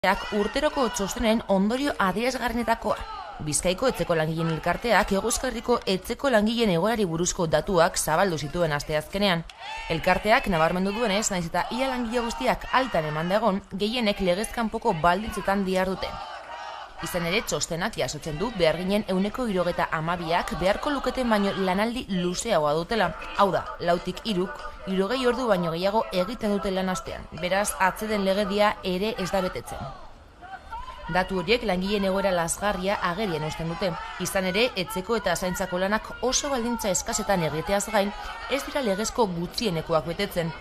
urteroko txostenen ondorio adierazgarrienetakoa. Bizkaiko etzeko langileen elkarteak Euskal Herriko etzeko langileen egoerari buruzko datuak zabaldu zituen asteazkenean. Elkarteak nabarmendu duenez, naiz eta ia langile guztiak altan emanda egon, gehienek legez kanpoko baldintzetan dihardute. Izan ere, txostenak jasotzen du beharginen 72ak beharko luketen baino lanaldi luzeagoa dutela. Hau da, 2-3, ordu baino gehiago egiten dute lan astean. Beraz, atzeden legedia ere ez da betetzen. Datu horiek langileen egoera lazgarria agerian uzten dute. Izan ere, etzeko eta zaintzako lanak oso baldintza eskasetan egiteaz gain, ez dira legezko gutxienekoak betetzen.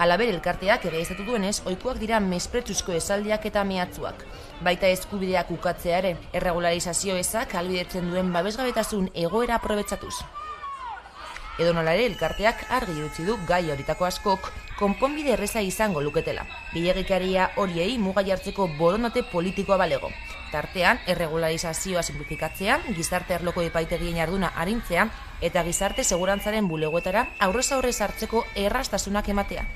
Halaber, elkarteak egiaztatu duenez, ohikoak dira mespretsuzko esaldiak eta mehatzuak. Baita eskubideak ukatzea ere, erregularizazio ezak ahalbidetzen duen babesgabetasun egoera aprobetxatuz. Edonola ere, elkarteak argi utzi du gai horitako askok konponbide erreza izango luketela. Gehiagikaria horiei muga jartzeko borondate politikoa balego. Tartean, erregularizazioa simplifikatzean, gizarte arloko epaitegien jarduna arintzea eta gizarte segurantzaren bulegoetara aurrez aurre sartzeko erraztasunak ematea.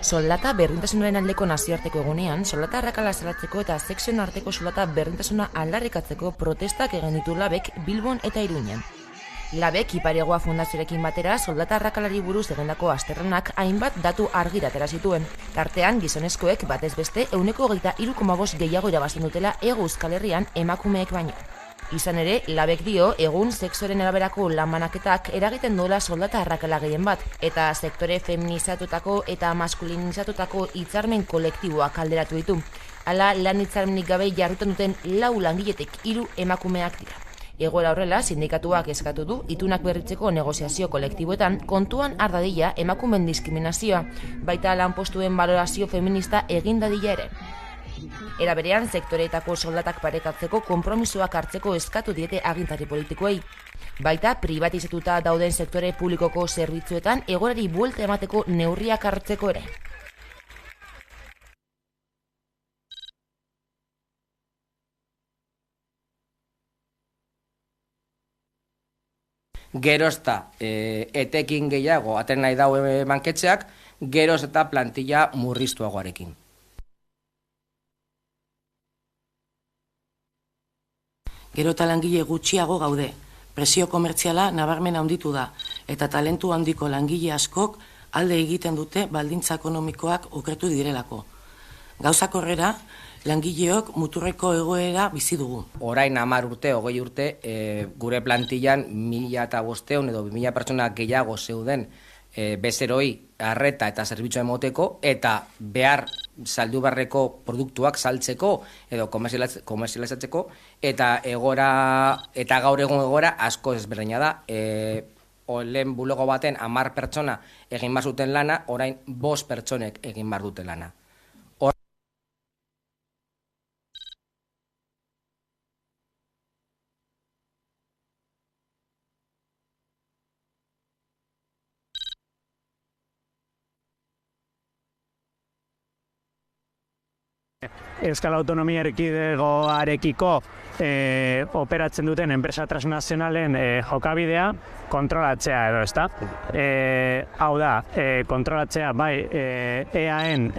Soldata berdintasunaren aldeko nazioarteko egunean, soldata arrakala salatzeko eta sexuen arteko soldata berdintasuna aldarrikatzeko protestak egin ditu Labek Bilbon eta Iruñan. Labek Iparegoa Fundazioarekin batera soldata arrakalari buruz egindako azterlanak hainbat datu argira atera zituen. Tartean, gizonezkoek batez beste 23,5 gehiago irabazten dutela Hego Euskal Herrian emakumeek baino. Izan ere, Labek dio, egun sexuaren araberako lanbanaketak eragiten duela soldata arrakala gehien bat, eta sektore feminizatutako eta maskulinizatutako hitzarmen kolektiboak alderatu ditu. Hala, lan hitzarmenik gabe jarruten duten 4 langiletik 3 emakumeak dira. Egoera horrela, sindikatuak eskatu du itunak berritzeko negoziazio kolektiboetan kontuan har dadila emakumeen diskriminazioa, baita lanpostuen balorazio feminista egin dadila ere. Era berean, sektoreetako soldatak parekatzeko konpromisoak hartzeko eskatu diete agintari politikoei. Baita, privatizatuta dauden sektore publikoko zerbitzuetan egoerari buelta emateko neurriak hartzeko ere. Geroz eta etekin gehiago aten nahi dau banketxeak, geroz eta plantilla murriztuagoarekin. Gero eta langile gutxiago gaude, presio komertziala nabarmen handitu da, eta talentu handiko langile askok alde egiten dute baldintza ekonomikoak okertu direlako. Gauzak horrera, langileok muturreko egoera bizi dugu. Orain 10 urte, 20 urte, gure plantillan 1.500 edo 2.000 pertsona gehiago zeuden bezeroi arreta eta zerbitzua emoteko eta behar saldu beharreko produktuak saltzeko edo komerzializatzeko eta gaur egun egora asko ezberdina da. Lehen bulego baten 10 pertsona egin behar zuten lana, orain 5 pertsonek egin behar dute lana. Euskal Autonomia Erkidegoarekiko operatzen duten enpresa transnazionalen jokabidea kontrolatzea edo, ezta? Hau da, kontrolatzea bai EAen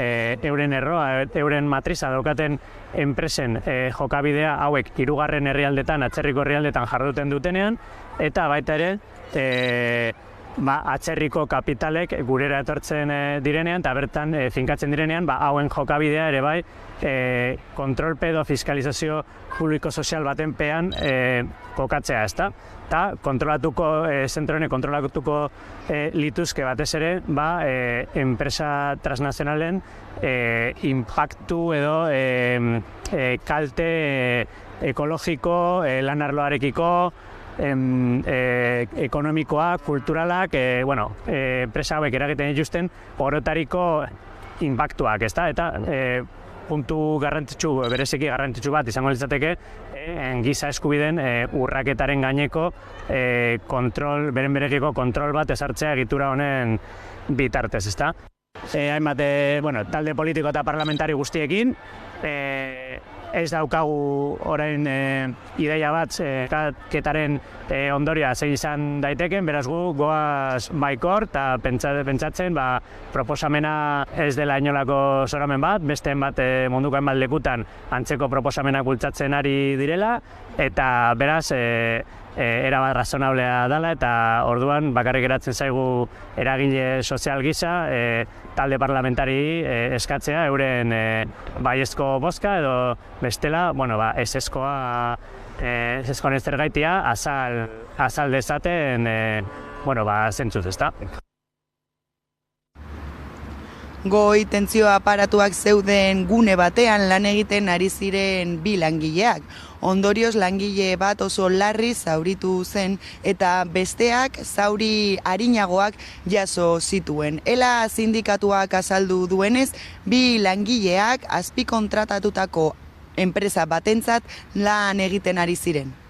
euren erroa, euren matriza daukaten enpresen jokabidea hauek 3. herrialdetan, atzerriko herrialdetan jarduten dutenean, eta baita ere atzerriko kapitalek gurera etortzen direnean eta bertan finkatzen direnean hauen jokabidea ere bai kontrolpedo fiskalizazio publiko-sozial baten pean kokatzea, ezta? Eta zentroene kontrolatuko lituzke batez ere enpresa transnazionalen impactu edo kalte ekologiko, lan arloarekiko, ekonomikoak, kulturalak, enpresa hauek eragiten dituzten orotariko inpaktuak, ezta? Eta puntu garrantzitsu, bereziki garrantzitsu bat izango litzateke, giza eskubideen urraketaren gaineko beren berekiko kontrol bat ezartzea egitura honen bitartez, ezta? Hainbat, talde politiko eta parlamentari guztiekin, ez daukagu orain ideia bat ketaren ondorioa zein izan daiteken, beraz gu goaz baikor eta pentsatzen proposamena ez dela inolako zoramen bat, besteen bat munduko hainbat lekutan antzeko proposamenak bultzatzen ari direla, eta beraz erabat razonablea dela, eta orduan bakarrik geratzen zaigu eragile sozial gisa talde parlamentari eskatzea euren baiezko bozka edo bestela, ezezkoan ez zergaitia azal dezaten zentzuz, ezta? Goi tentzio aparatuak zeuden gune batean lan egiten ari ziren bi langileak. Ondorioz langile bat oso larri zauritu zen eta besteak zauri arinagoak jaso zituen. Ela sindikatuak azaldu duenez, bi langileak azpikontratatutako enpresa batentzat lan egiten ari ziren.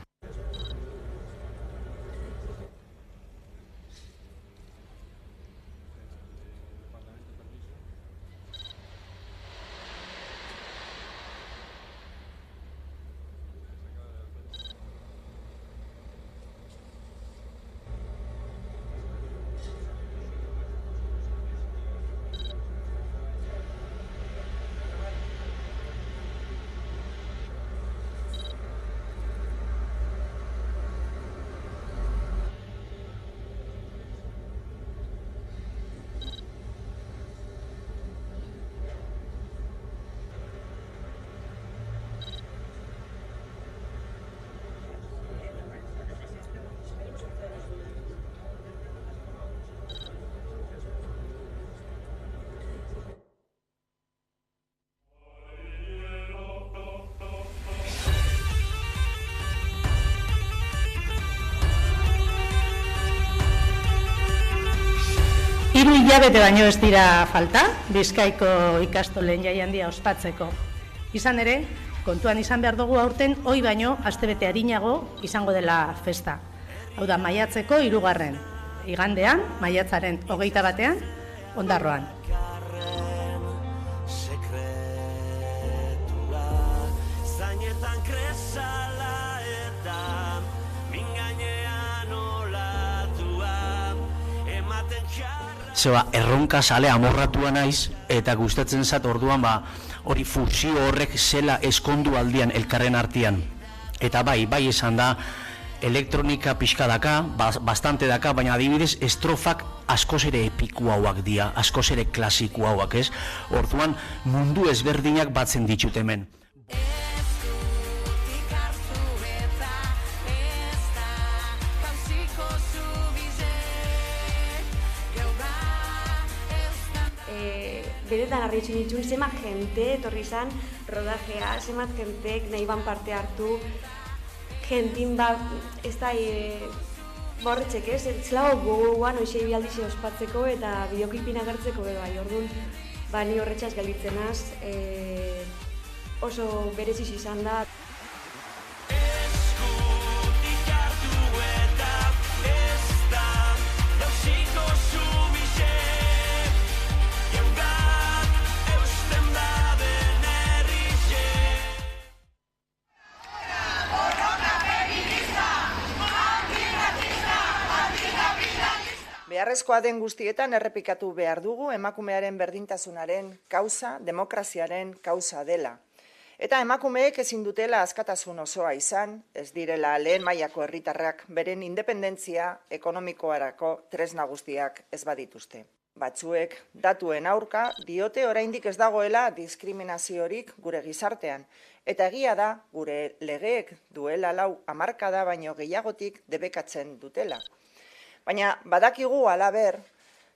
Hiru hilabete baino ez dira falta, Bizkaiko ikastolen jaialdia ospatzeko. Izan ere, kontuan izan behar dugu aurten, hoi baino astebete arinago izango dela festa. Hau da, maiatzeko 3. igandean, maiatzaren 21. Ondarroan. Zeba, erronka sale amorratua naiz, eta gustatzen zat orduan hori fusio horrek zela eskondu aldian elkarren artean. Eta bai esan da, elektronika pixka daka, bastante daka, baina adibidez estrofak askoz ere epiku hauak dira, askoz ere klasiku hauak, ez? Orduan mundu ezberdinak batzen ditut hemen. Benetan harritzen ditun, zemat jente etorri izan rodajea, zemat jentek nahi ban parte hartu, jentin ez da borretxek ez, zelago gogoan oizei bialdize ospatzeko eta bideoklipin agertzeko bai, orduan ni horretxaz galditzenaz, oso bereziz izan da. Beharrezkoa den guztietan errepikatu behar dugu emakumearen berdintasunaren kausa, demokraziaren kausa dela. Eta emakumeek ezin dutela askatasun osoa izan, ez direla lehen mailako herritarrak beren independentzia ekonomikoarako tresna guztiak ez badituzte. Batzuek datuen aurka diote oraindik ez dagoela diskriminaziorik gure gizartean, eta egia da gure legeek duela 4 hamarkada baino gehiagotik debekatzen dutela. Baina badakigu halaber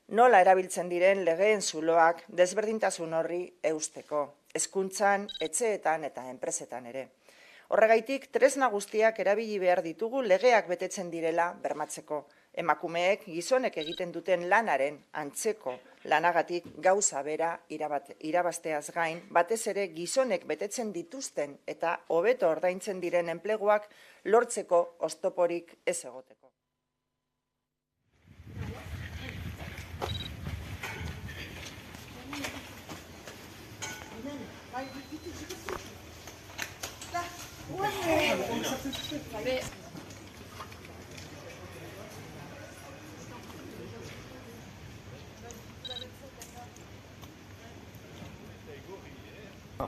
nola erabiltzen diren legeen zuloak desberdintasun horri eusteko, hezkuntzan, etxeetan eta enpresetan ere. Horregaitik tresna guztiak erabili behar ditugu legeak betetzen direla bermatzeko. Emakumeek gizonek egiten duten lanaren antzeko lanagatik gauza bera irabazteaz gain, batez ere gizonek betetzen dituzten eta hobeto ordaintzen diren enpleguak lortzeko oztoporik ez egoteko.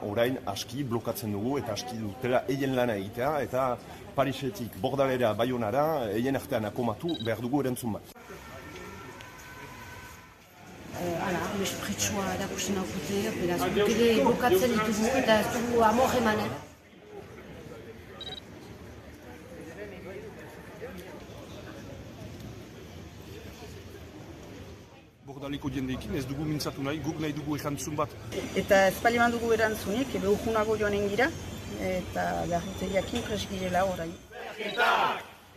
Orain aski blokatzen dugu eta aski dutela eien lana egitea eta Parisetik Bordalera Baionara eien artean akomatu behar dugu erantzun bat. Mespretxua erakusten haukute, beraz, gukide blokatzen ditugu eta ez dugu amor emanen. Bordaliko jendeekin ez dugu mintzatu nahi, guk nahi dugu erantzun bat. Eta ez paliman dugu erantzunik, ebe urgunago joanen gira, eta beharritzeiakin presgirela orain.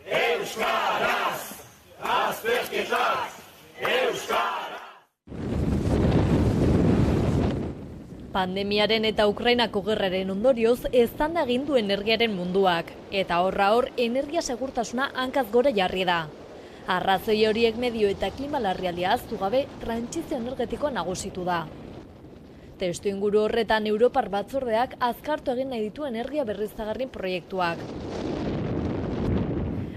Euskaraz! Azterketak! Euskaraz! Pandemiaren eta Ukrainako gerraren ondorioz eztanda egin du energiaren munduak, eta horra hor energia segurtasuna hankaz gora jarri da. Arrazoi horiek medio eta klima larrialdia ahaztu gabe trantsizio energetikoa nagusitu da. Testuinguru horretan Europar Batzordeak azkartu egin nahi ditu energia berriztagarrien proiektuak.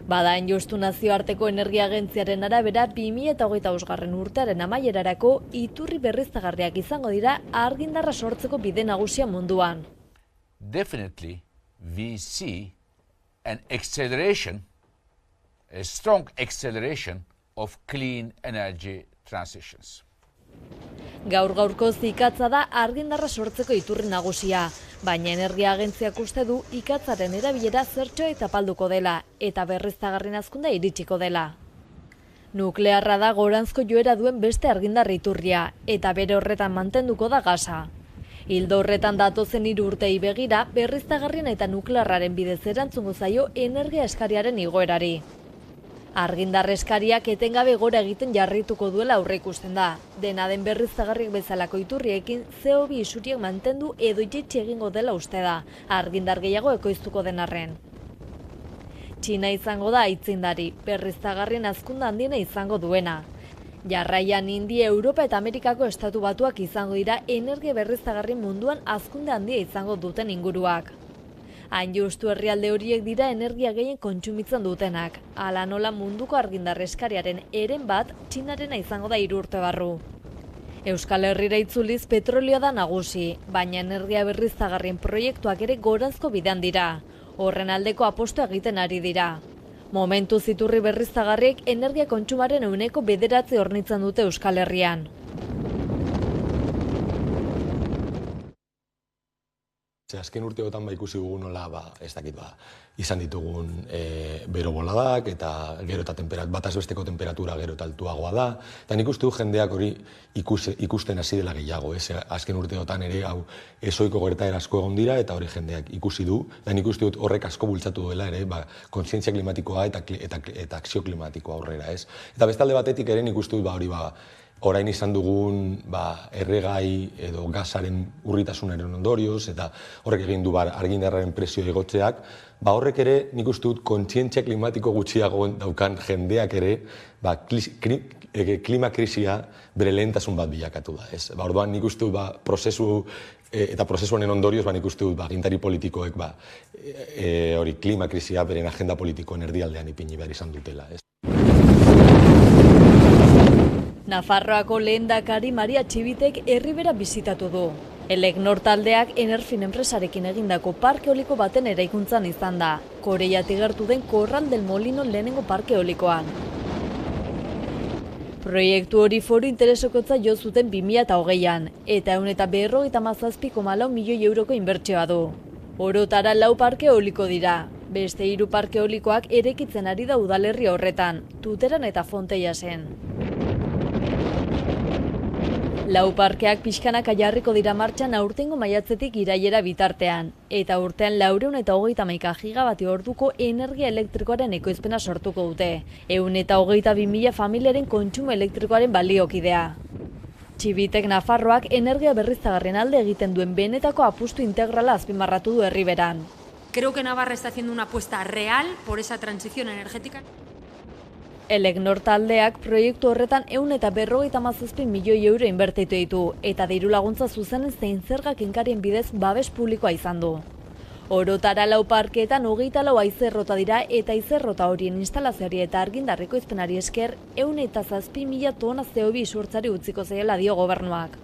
Bada, justu nazioarteko energia agentziaren arabera 2025 urtearen amaierarako iturri berriztagarriak izango dira argindarra sortzeko bide nagusia munduan. Definitely we see a strong acceleration of clean energy transitions. Gaur-gaurko ikatza da argindarra sortzeko iturri nagusia, baina energia agentziak uste du ikatzaren erabilera zertxo eta palduko dela, eta berriztagarrien hazkundea iritsiko dela. Nuklearra da goranzko joera duen beste argindarra iturria, eta bere horretan mantenduko da gasa. Ildo horretan datozen 3 urtei begira, berriztagarrien eta nuklearraren bidez erantzungo zaio energia eskariaren igoerari. Argindar eskariak etengabe gora egiten jarrituko duela aurreikusten da. Dena den berriztagarriek bezalako iturriekin CO2 isuriak mantendu edo jaitsi egingo dela uste da, argindar gehiago ekoiztuko den arren. Txina izango da aitzindari, berriztagarrien hazkunda handiena izango duena. Jarraian India, Europa eta Amerikako Estatu Batuak izango dira energia berriztagarrien munduan hazkunde handia izango duten inguruak. Hain justu herrialde horiek dira energia gehien kontsumitzen dutenak. Hala nola munduko argindar eskariaren eren bat Txinarena izango da 3 urte barru. Euskal Herrira itzuliz petrolioa da nagusi, baina energia berriztagarrien proiektuak ere goranzko bidean dira. Horren aldeko apostua egiten ari dira. Momentuz iturri berriztagarriek energia kontsumaren 9% hornitzen dute Euskal Herrian. Azken urteotan ikusi dugu nola, ez dakit, izan ditugun bero boladak eta gero eta bataz besteko temperatura gero eta altuagoa da. Eta nik uste du jendeak hori ikusten hasi dela gehiago. Azken urteotan ere hau ezoiko gertaera asko egon dira eta hori jendeak ikusi du. Eta nik uste dut horrek asko bultzatu duela ere kontzientzia klimatikoa eta akzio klimatikoa aurrera. Eta bestalde batetik ere nik uste dut hori orain izan dugun erregai edo gasaren urritasunaren ondorioz eta horrek egin du argindarraren prezio igotzeak, horrek ere nik uste dut kontzientzia klimatiko gutxiago daukan jendeak ere klima krisia bere lehentasun bat bilakatu da. Orduan nik uste dut prozesu eta prozesuaren ondorioz nik uste dut agintari politikoek hori klima krisia beren agenda politikoen erdialdean ipini behar izan dutela. Nafarroako lehendakari Maria Txibitek herribera bizitatu du. Elecnor taldeak Enerfin enpresarekin egindako parke eoliko baten eraikuntzan izan da. Koreiatik gertu den Korral del Molino lehenengo parke eolikoan. Proiektu hori foru interesokotza jo zuten 2020an, eta 157,4 milioi euroko inbertsioa du. Orotara 4 parke eoliko dira. Beste 3 parke eolikoak erekitzen ari da udalerri horretan, Tuteran eta Fonteiasen. 4 parkeak pixkanaka jarriko dira martxan aurtengo maiatzetik irailera bitartean, eta urtean 431 gigabatio orduko energia elektrikoaren ekoizpena sortuko dute, 122.000 familiaren kontsumo elektrikoaren baliokidea. Txibitek Nafarroak energia berriztagarrien alde egiten duen benetako apustu integrala azpimarratu du herriberan. Creo que Navarra está haciendo una apuesta real por esa transición energética. Elecnor taldeak proiektu horretan 157 milioi euro inbertitu ditu eta diru laguntza zuzen zein zerga kenkarien bidez babes publikoa izan du. Orotara 4 parkeetan 24 haizerrota dira eta haizerrota horien instalazioari eta argindarreko izpenari esker 107.000 tona CO2 isurtzari utziko zaiela dio gobernuak.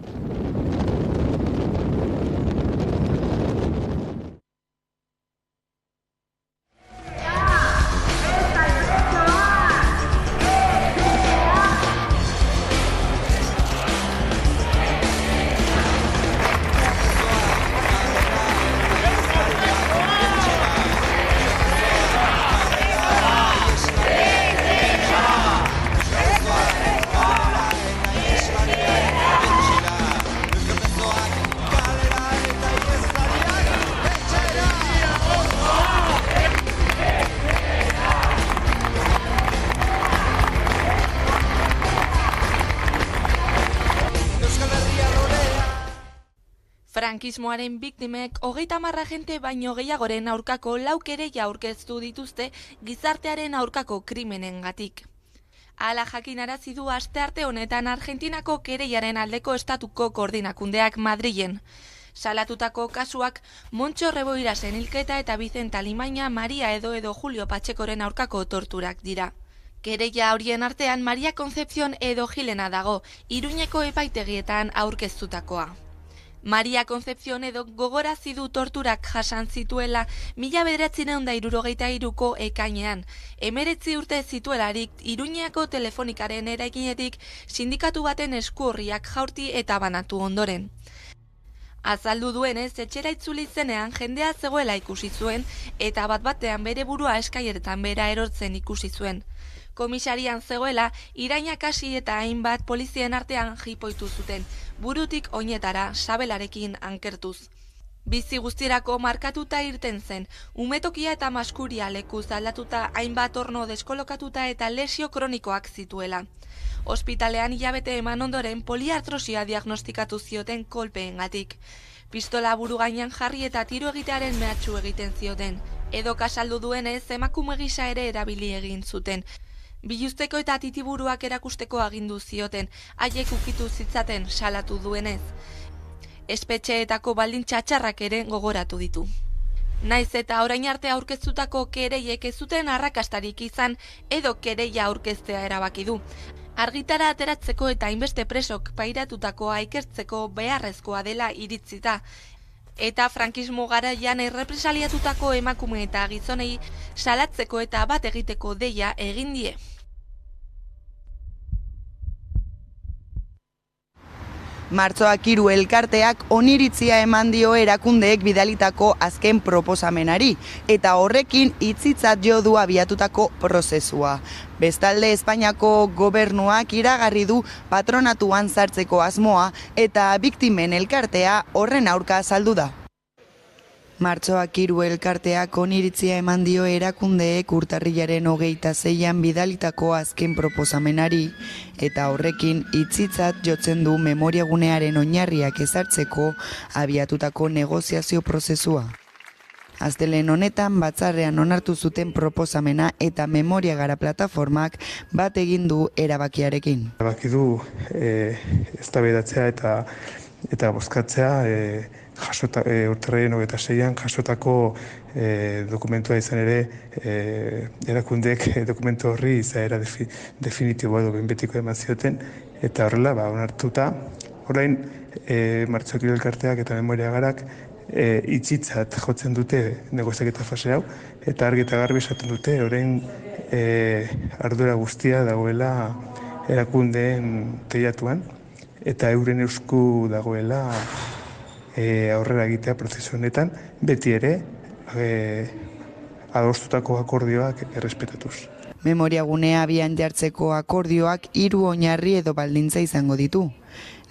Frankismoaren biktimek 30 agente baino gehiagoren aurkako 4 kereila aurkeztu dituzte gizartearen aurkako krimenengatik. Hala jakinarazi du astearte honetan Argentinako kereilaren aldeko estatuko koordinakundeak Madrilen. Salatutako kasuak Montxo Reboirasen hilketa eta Vicenta Limaña, Maria edo Julio Pachecoren aurkako torturak dira. Kereila horien artean Maria Concepción edo Gilena dago, Iruñeko epaitegietan aurkeztutakoa. Maria Concepción edo gogorazi du torturak jasan zituela 1973ko ekainean, 19 urte zituelarik Iruñeko telefonikaren eraikinetik sindikatu baten eskuorriak jaurti eta banatu ondoren. Azaldu duenez, etxera itzuli zenean jendea zegoela ikusi zuen eta bat-batean bere burua eskaileretan bera erortzen ikusi zuen. Komisarian zegoela, irainak hasi eta hainbat polizien artean jipoitu zuten, burutik oinetara sabelarekin ankertuz. Bizi guztirako markatuta irten zen, umetokia eta maskuria lekuz aldatuta hainbat orno deskolokatuta eta lesio kronikoak zituela. Ospitalean hilabete eman ondoren poliartrosia diagnostikatu zioten kolpeengatik. Pistola buru gainean jarri eta tiro egitearen mehatxu egiten zioten. Edo kasaldu duenez emakume gisa ere erabili egin zuten. Biluzteko eta titiburuak erakusteko agindu zioten, haiek ukitu zitzaten salatu duenez. Espetxeetako baldintza txarrak ere gogoratu ditu. Naiz eta orain arte aurkeztutako kereiek ez zuten arrakastarik izan edo kereia aurkeztea erabaki du. Argitara ateratzeko eta hainbeste presok pairatutakoa ikertzeko beharrezkoa dela iritzita. Eta frankismo garaian errepresaliatutako emakume eta gizonei salatzeko eta bat egiteko deia egin die. Martxoak 3 elkarteak oniritzia eman dio erakundeek bidalitako azken proposamenari, eta horrekin hitzitzat jo du abiatutako prozesua. Bestalde Espainiako gobernuak iragarri du patronatuan sartzeko asmoa eta biktimen elkartea horren aurka azaldu da. Martxoak 3 elkarteak oniritzia eman dio erakundeek urtarrilaren 26an bidalitako azken proposamenari, eta horrekin hitzitzat jotzen du memoriagunearen oinarriak ezartzeko abiatutako negoziazio prozesua. Astelehen honetan batzarrean onartu zuten proposamena eta Memoria Gara plataformak bat egin du erabakiarekin. Erabaki du eztabaidatzea eta bozkatzea urtarrilaren 26an jasotako dokumentua izan ere erakundeek dokumentu horri izaera definitiboa edo behinbetiko eman zioten, eta horrela onartuta orain Martxoak 3 elkarteak eta Memoria Garak hitzitzat jotzen dute negoziaketa fase hau, eta argi eta garbi esaten dute orain ardura guztia dagoela erakundeen teilatuan eta euren esku dagoela aurrera egitea prozesu honetan, beti ere adostutako akordioak errespetatuz. Memoriagunea abian jartzeko akordioak 3 oinarri edo baldintza izango ditu.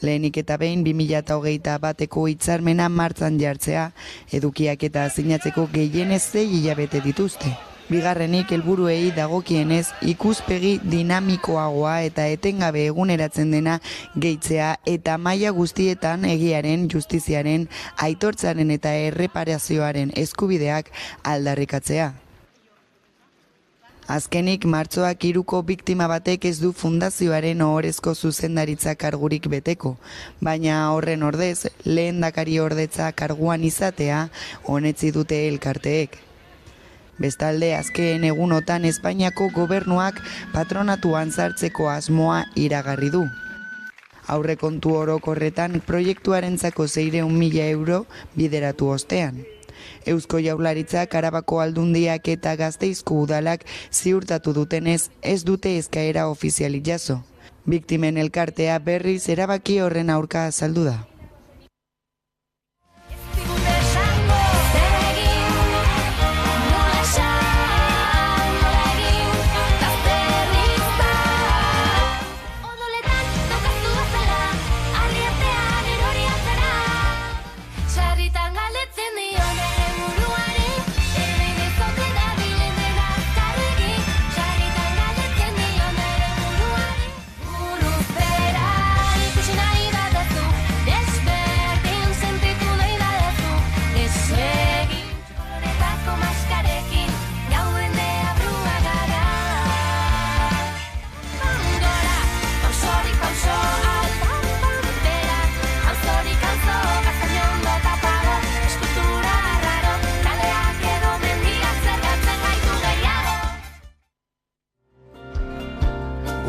Lehenik eta behin 2021ko hitzarmena martzan jartzea, edukiak eta sinatzeko gehienez 6 hilabete dituzte. Bigarrenik helburuei dagokienez ikuspegi dinamikoagoa eta etengabe eguneratzen dena gehitzea eta maila guztietan egiaren, justiziaren, aitortzaren eta erreparazioaren eskubideak aldarrikatzea. Azkenik, martxoak 3ko biktima batek ez du fundazioaren ohorezko zuzendaritza kargurik beteko, baina horren ordez, lehendakari ordetza karguan izatea onetzi dute elkarteek. Bestalde, azken egunotan Espainiako gobernuak patronatuan sartzeko asmoa iragarri du. Aurrekontu orokorretan proiektuarentzako 600.000 euro bideratu ostean. Eusko Jaurlaritzak, Arabako Aldundiak eta Gasteizko udalak ziurtatu dutenez ez dute eskaera ofizialik jaso. Biktimen elkartea berriz erabaki horren aurka azaldu da.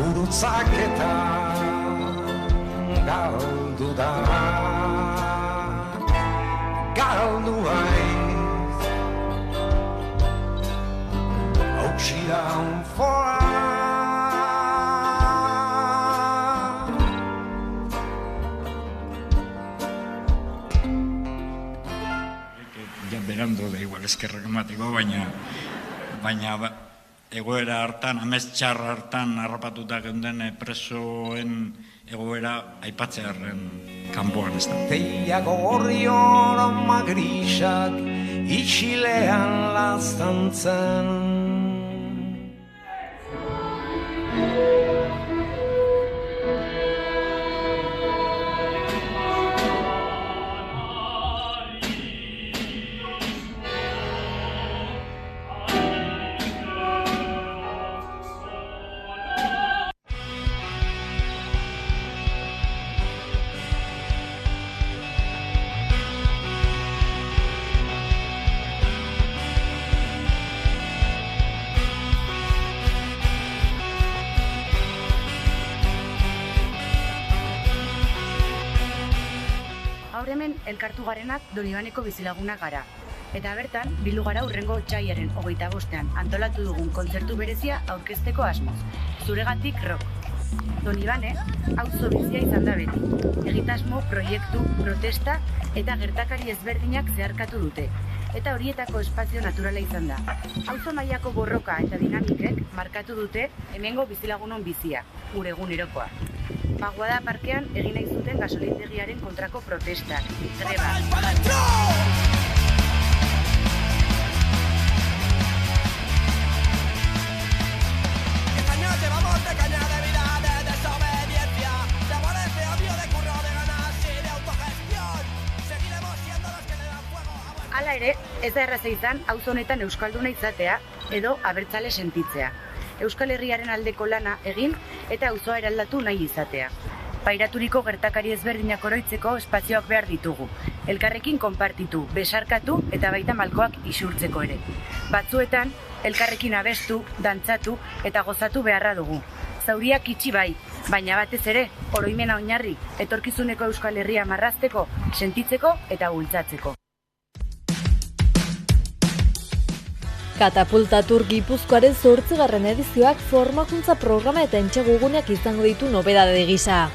Gurutzaketa galdu da, galdu aiz, hautsi da unfora. Ja berando da igual eskerrak emateko, baina egoera hartan, amets txarra hartan harrapatuta geunden presoen egoera aipatzearen kanpoan ez da. Teiako gorriorama grisak itxilean laztantzen. Hemen elkartu garenak Donibaneko bizilagunak gara. Eta bertan, bildu gara hurrengo otsailaren 25ean antolatu dugun kontzertu berezia aurkezteko asmoz. Zuregatik rock. Donibane, auzo bizia izan da beti. Egitasmo, proiektu, protesta eta gertakari ezberdinak zeharkatu dute. Eta horietako espazio naturala izan da. Auzo mailako borroka eta dinamikek markatu dute hemengo bizilagunon bizia, gure egunerokoa. Baguada parkean egin nahi zuten gasolindegiaren kontrako protestak, greba. Hala ere, ez da erraza izan auzo honetan euskalduna izatea edo abertzale sentitzea. Euskal Herriaren aldeko lana egin eta auzoa eraldatu nahi izatea. Pairaturiko gertakari ezberdinak oroitzeko espazioak behar ditugu. Elkarrekin konpartitu, besarkatu eta baita malkoak isurtzeko ere. Batzuetan, elkarrekin abestu, dantzatu eta gozatu beharra dugu. Zauriak itxi bai, baina batez ere, oroimena oinarri, etorkizuneko Euskal Herria marrazteko, sentitzeko eta bultzatzeko. Katapulta Tour Gipuzkoaren 8. edizioak formakuntza programa eta entxeguguneak izango ditu nobedade gisa.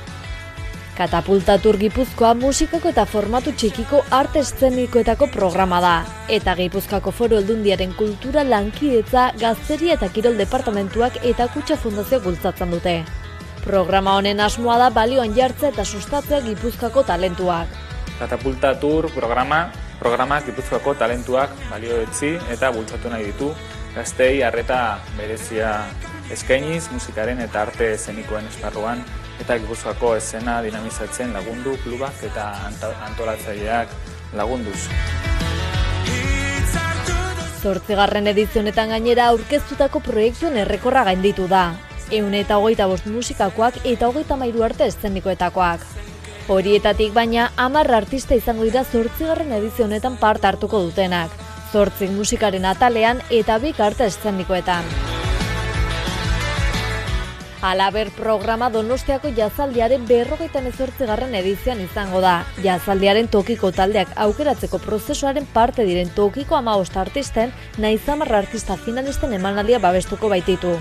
Katapulta Tour Gipuzkoa musikako eta formatu txikiko arte eszenikoetako programa da, eta Gipuzkoako Foru Aldundiaren kultura lankidetza, gazteria eta kirol departamentuak eta Kutxa Fundazioak bultzatzen dute. Programa honen asmoa da balioan jartzea eta sustatzea Gipuzkoako talentuak. Katapulta Tour programak Gipuzkoako talentuak balioetzi eta bultzatu nahi ditu, gaztei arreta berezia eskainiz, musikaren eta arte eszenikoen esparruan, eta Gipuzkoako eszena dinamizatzen lagundu, klubak eta antolatzaileak lagunduz. 8. edizionetan gainera aurkeztutako proiektuen errekorra gainditu da. 125 musikakoak eta 33 arte eszenikoetakoak. Horietatik baina 10 artista izango dira 8. edizionetan parte hartuko dutenak. 8 musikaren atalean eta 2 arte eszenikoetan. Halaber programa Donostiako jazaldiaren 58. edizioan izango da. Jazaldiaren tokiko taldeak aukeratzeko prozesuaren parte diren tokiko 15 artisten nahiz 10 artista finalisten emanaldia babestuko baititu.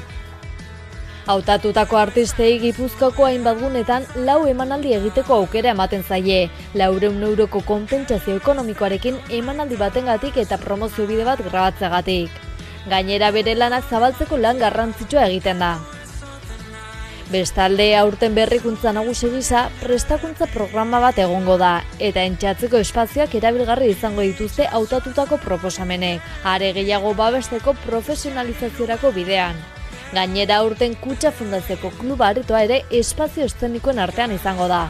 Hautatutako artistei Gipuzkoako hainbat gunetan 4 emanaldi egiteko aukera ematen zaie. 400 euroko konpentsazio ekonomikoarekin emanaldi batengatik eta promozio bide bat grabatzeagatik. Gainera bere lanak zabaltzeko lan garrantzitsua egiten da. Bestalde, aurten berrikuntza nagusi gisa prestakuntza programa bat egongo da, eta entxatzeko espazioak erabilgarri izango dituzte hautatutako proposamenek, are gehiago babesteko profesionalizaziorako bidean. Gainera, aurten Kutxa Fundazioko kluba aretoa ere espazio eszenikoen artean izango da.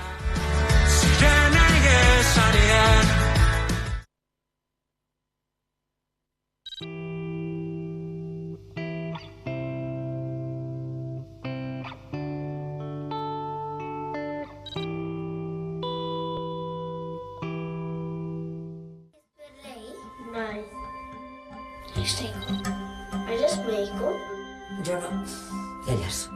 ¿Eres médico? Yo no. Ellas.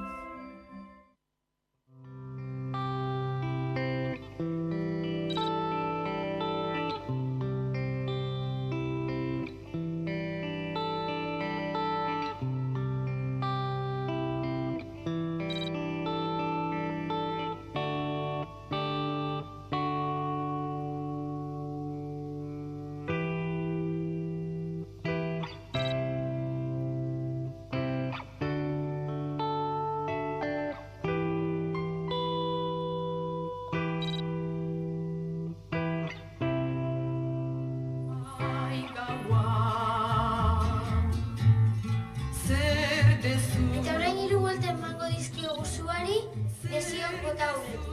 Eta orain 3 buelta emango dizkiogu zuari, desioak bota aurretik.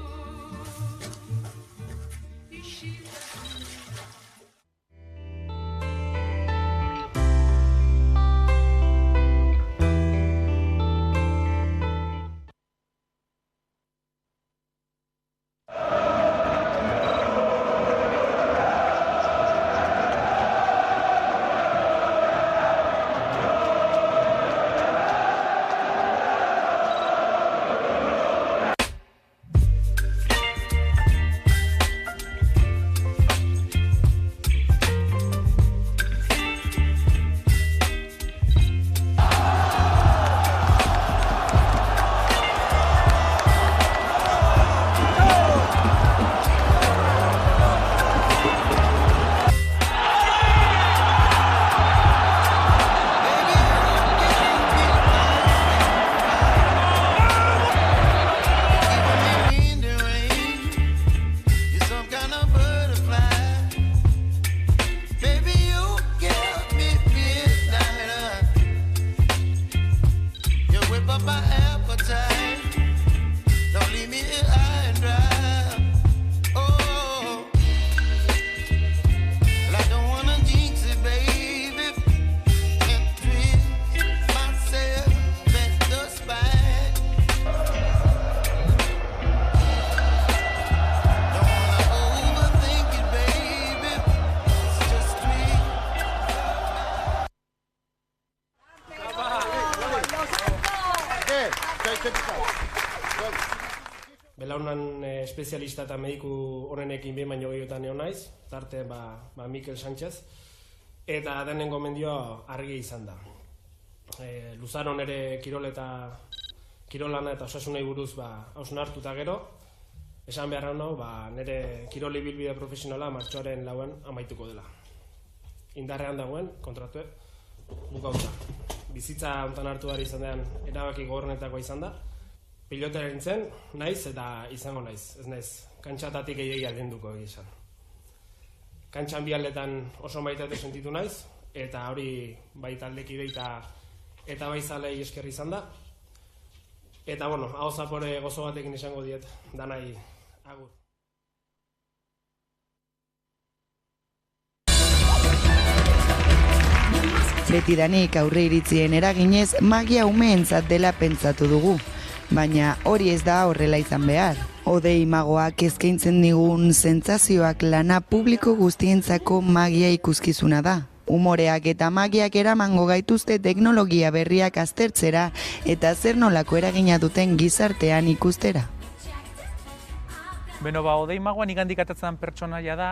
Belaunan espezialista eta mediku honenekin behin baino gehiotan egon naiz, tarte Mikel Sánchez, eta denen gomendioa argi izan da. Luzaron ere kirolana eta osasunei buruz hausnartuta gero, esan beharra nau, nire kirol ibilbide profesionala martxoaren 4 amaituko dela. Indarrean dagoen, kontratue, bukauta. Bizitza hontan hartu behar izan den erabaki gogorrenetakoa izan da. Pilotera nintzen, naiz eta izango naiz, ez naiz, kantxatatik gehiagi aldenduko egizan. Kantxan bi aldetan oso maitatu sentitu naiz, eta hori bai taldekide eta bai zalei esker izan da. Eta, hau zapore gozo batekin izango diet, danai agur. Betidanik aurre iritzien eraginez magia umeentzat dela pentsatu dugu, baina hori ez da horrela izan behar. Odei magoak eskaintzen digun sentsazioak lana publiko guztientzako magia ikuskizuna da. Umoreak eta magiak eramango gaituzte teknologia berriak aztertzera eta zer nolako eragina duten gizartean ikustera. Odei magoan igandik atatzen pertsonaia da,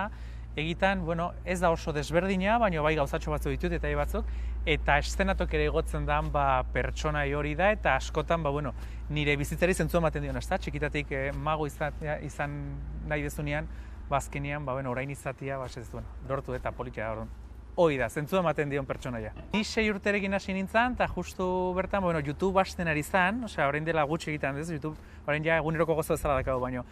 egitan, ez da oso desberdina, baina bai gauzatxo batzu ditut eta batzuk, eta eszenatok ere egotzen da pertsonai hori da, eta askotan, nire bizitzari zentzua ematen dion, txikitatik mago izan nahi dezunean, azkenean, orain izatea, lortu eta politia da. Hoi da, zentzua ematen dion pertsonaia. Ni 6 urterekin hasi nintzen, eta justu bertan, YouTube hasten ari zan, orain dela gutxi egiten dez, YouTube, orain ja eguneroko gozo bezala dakau, baina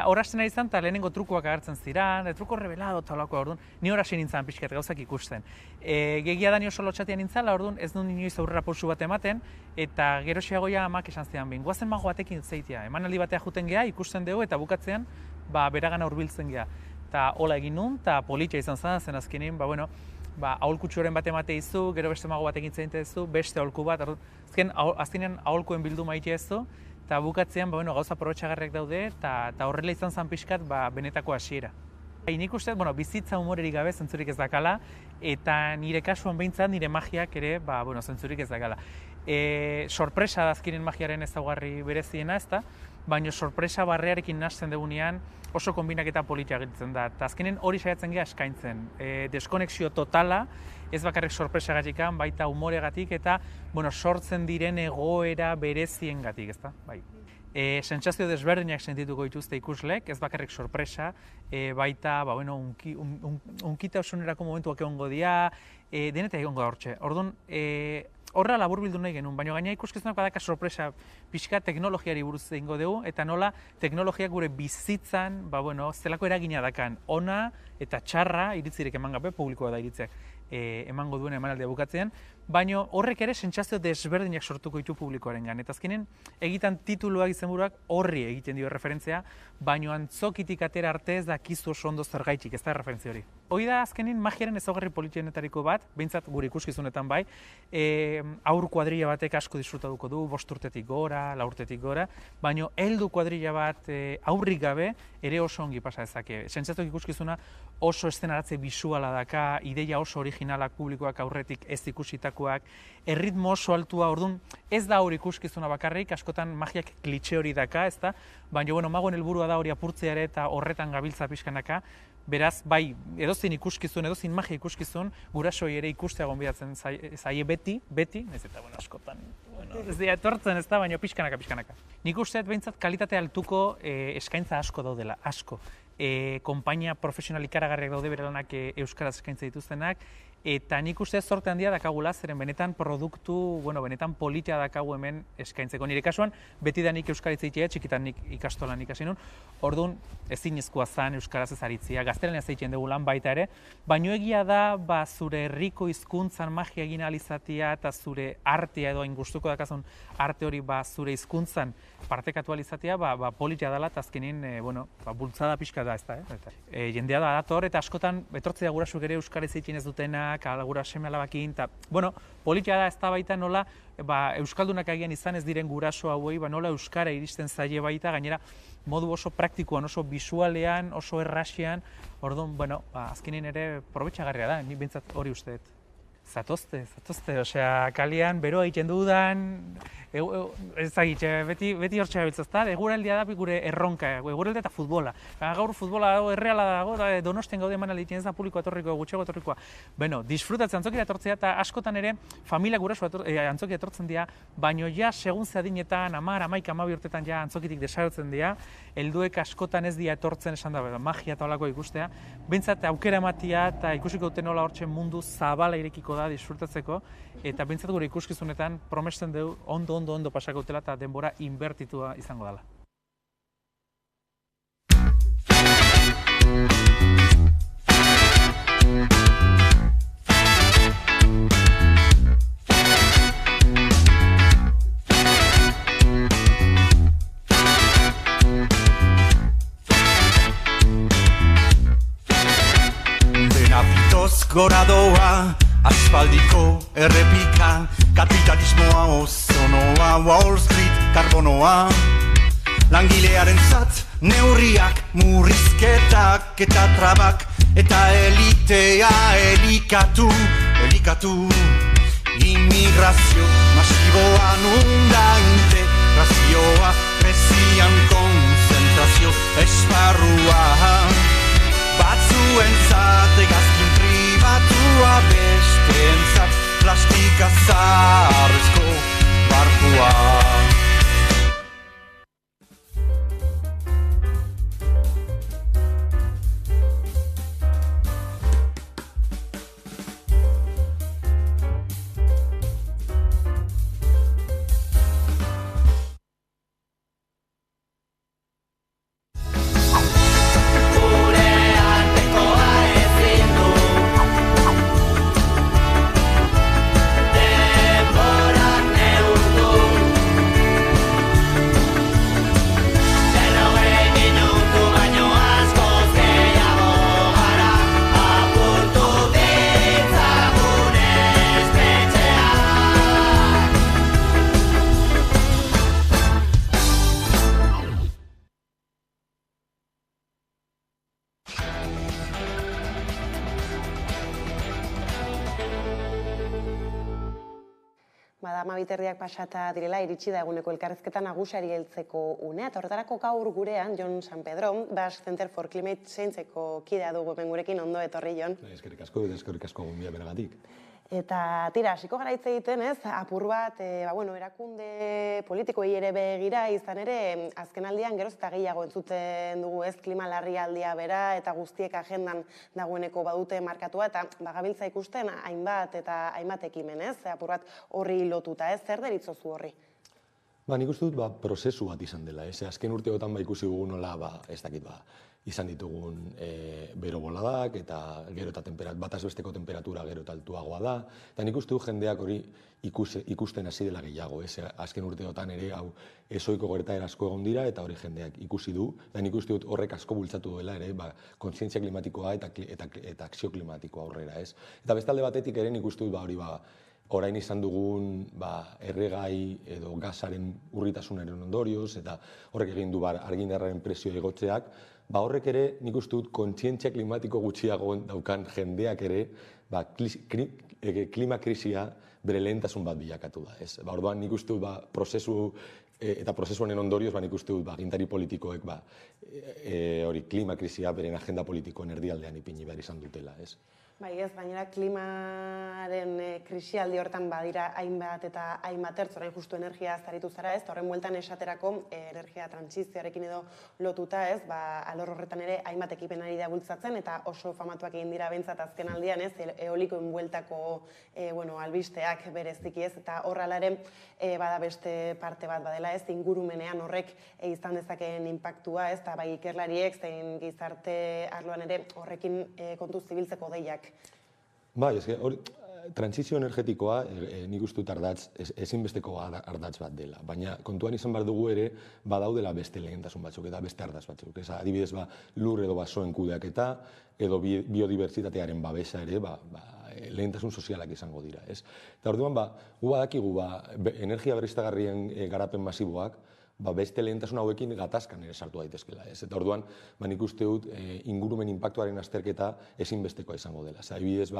hor hasten ari zan, eta lehenengo trukoak agertzen ziren, truko rebelado eta olako, orduan, ni hor hasi nintzen pixkat gauzak ikusten. Gegia da ni oso lotxatia nintzen, orduan ez duen inoiz aurrera pausu bat ematen, eta geroxeagoia amak esan zidan behin, guazen mago batekin zeitia, emanaldi batea juten geha, ikusten dugu, eta bukatzean, beragana hurbiltzen geha. Eta hola egin nun, eta politia izan zen azkenin, aholkutxoren bat emate izu, gero beste mago batekin zeinte izu, beste aholku bat, azkenean aholkuen bildu maite izu, eta bukatzean gauza aprobetxagarriak daude, eta horrela izan zen pixkat benetako hasiera. Nik uste, bizitza humorerik gabe zentzurik ez dakala, eta nire kasuan behintzat nire magiak ere zentzurik ez dakala. Sorpresa da azkenen magiaren ezaugarri bereziena, ezta? Baina sorpresa barrearekin nahasten dugunean oso konbinaketa politia gelditzen da. Eta azkenen hori saiatzen geha eskaintzen. Deskonexio totala, ez bakarrik sorpresagatik, baita humoregatik eta sortzen diren egoera bereziengatik, ezta? Sentsazio desberdinak sentituko dituzte ikuslek, ez bakarrik sorpresa, baita unkita osonerako momentuak egongo dira, denetak egongo da hortxe. Orduan, horra laburbildu nahi genuen, baina gaina ikuskizunak badaka sorpresa pixka teknologiari buruz egingo dugu, eta nola teknologiak gure bizitzan, zelako eragina dakan, ona eta txarra, iritzirik eman gabe, publikoa da iritziak emango duen emanaldia bukatzean, baina horrek ere sentsazio desberdinak sortuko ditu publikoarengan. Eta azkenen, egitan tituluak izenburuak horri egiten dio referentzia, baina antzokitik atera arte ez dakizu oso ondo zergaitik, ez da referentzia hori. Hoi da azkenen magiaren ezaugarri politienetariko bat, behintzat gure ikuskizunetan bai, aur kuadrilla batek asko disfrutatuko du, 5 urtetik gora, 4 urtetik gora, baina heldu kuadrilla bat aurrik gabe ere oso ongi pasa dezake. Sentsazio ikuskizuna oso estenaratze bisuala daka, ideia oso originalak publikoak aurretik ez ikusitakoak, erritmo oso altua, orduan ez da hori ikuskizuna bakarrik, askotan magiak klitxe hori daka, ez da, baina magoen helburua da hori apurtzea ere eta horretan gabiltza pixkanaka, beraz, bai, edozein ikuskizun, edozein magia ikuskizun, gurasoi ere ikustea gonbidatzen zaie beti, ez eta askotan, ez dira etortzen ez da, baina pixkanaka. Nik usteet behintzat kalitate altuko eskaintza asko daudela, asko. Konpainia profesional ikaragarriak daude bere lanak euskaraz eskaintza dituztenak, eta nik uste zorte handia dakagula, zeren benetan produktu, benetan politia dakagu hemen eskaintzeko. Nire kasuan, beti da nik euskaritza itea, txikitan nik ikastolan ikasi nun, orduan ezinezkoa zen euskaraz ez aritzia, gaztelania zeitzen dugu lan baita ere, baino egia da, zure herriko hizkuntzan magia egin alizatia eta zure artea edo gustuko dakazun arte hori zure hizkuntzan partekatu alizatia, politia dela eta azkenin, bultzada pixka da, ez da, jendea da dator eta askotan etortzea gurasuk ere euskaraz zeitzen ez dutenak, gura seme alabakin, eta, politia da ez da baita nola, euskaldunak agian izan ez diren guraso hauei, nola euskara iristen zaie baita, gainera, modu oso praktikoan, oso bisualean, oso errasian, orduan, azkenin ere probetxagarria da, ni bintzat hori usteet. Zatozte, osea, kalian, beroa egiten dudan, ezagitxe, beti hortxe gabiltzazta, eguraldia da gure erronka, eguraldia eta futbola. Gaur futbola dago, erreala dago, Donostian gaude eman alditzen ez da publiko etorrikoa, gutxego etorrikoa. Disfrutatzen antzokira etortzea eta askotan ere familia guraso antzokira etortzen dira, baino ja, segun zadinetan, 10, 11, 12 urtetan ja antzokitik desagertzen dira, helduek askotan ez dira etortzen esan da, magia eta olako ikustea, behintzat aukera ematia eta ikusiko dute nola hortzen mundu zabala irekiko da disfrutatzeko, eta behintzat gure ikuskizunetan promesten dugu ondo pasako dutela eta denbora inbertitua izango dela. Dena pitoz gora doa, Aspaldiko errepika, kapitalismoa ozonoa, Wall Street karbonoa. Langilearen zat, neurriak, murrizketak eta trabak, eta elitea elikatu. Immigrazio masiboa nunda integrazioa, Grezian konzentrazio esparrua. Batzuentzat egazkin pribatua, besteentzat plastika zaharrezko barkua. Biterdiak pasata direla, iritsi da eguneko elkarrezketa nagusiari heltzeko unea, eta horretarako gaur gurean, Jon San Pedro, Basque Center for Climate Change-eko kidea dugu gurekin, ondo etorri, Jon. Eskerrik asko gonbia beragatik. Eta tira, hasiko gara hitz egiten, ez, apur bat, erakunde politikoei ere begira, izan ere, azkenaldian geroz eta gehiago entzuten dugu, ez, klima larrialdia bera, eta guztiek agendan dagoeneko badute markatua, eta bagabiltza ikusten hainbat eta hainbat ekimen, ez, apur bat horri lotuta, ez, zer deritzozu horri? Nik uste dut prozesu bat izan dela, ez, azken urteotan ikusi dugu nola, ez dakit, izan ditugun bero boladak, eta gero eta bataz besteko temperatura gero eta altuagoa da, eta nik uste du jendeak hori ikusten hasi dela gehiago, azken urteotan ere hau ezoiko gertaera asko egon dira, eta hori jendeak ikusi du, eta nik uste dut horrek asko bultzatu duela ere, kontzientzia klimatikoa eta akzio klimatikoa aurrera, ez. Eta bestalde batetik ere nik uste dut hori orain izan dugun erregai edo gasaren urritasunaren ondorioz, eta horrek egin du argindarraren prezio egotzeak, horrek ere nik uste dut kontzientzia klimatiko gutxiago daukan jendeak ere klima krisia bere lehentasun bat bilakatu da. Orduan nik uste dut prozesu eta prozesu honen ondorioz nik uste dut agintari politikoek hori klima krisia beren agenda politikoen erdialdean ipini behar izan dutela. Bai ez, baina klimaren krisialdi hortan badira hainbat eta hainbat ertz, orain justu energia zaritu zara, ez, horren bueltan esaterako energia trantsizioarekin edo lotuta, ez, alor horretan ere hainbat ekipenari da bultzatzen, eta oso famatuak egin dira behintzat azken aldian, ez, eolikoen bueltako albisteak bereziki, ez, eta horralaren bada beste parte bat badela, ez, ingurumenean horrek izan dezakeen inpaktua, ez, eta bai ikerlariek zein gizarte arloan ere horrekin kontuz zibiltzeko deiak. Bai, trantsizio energetikoa nik uste dut ezinbesteko ardatz bat dela, baina kontuan izan behar dugu ere badaudela beste lehentasun batzuk eta beste ardatz batzuk. Adibidez, lur edo basoen kudeaketa edo biodibertsitatearen babesa ere lehentasun sozialak izango dira. Eta orduan, gu badakigu energia berriztagarrien garapen masiboak beste lehentasun hauekin gatazkan ere sartu daitezkela. Eta orduan, nik uste dut ingurumen inpaktuaren azterketa ezinbestekoa izango dela. Adibidez,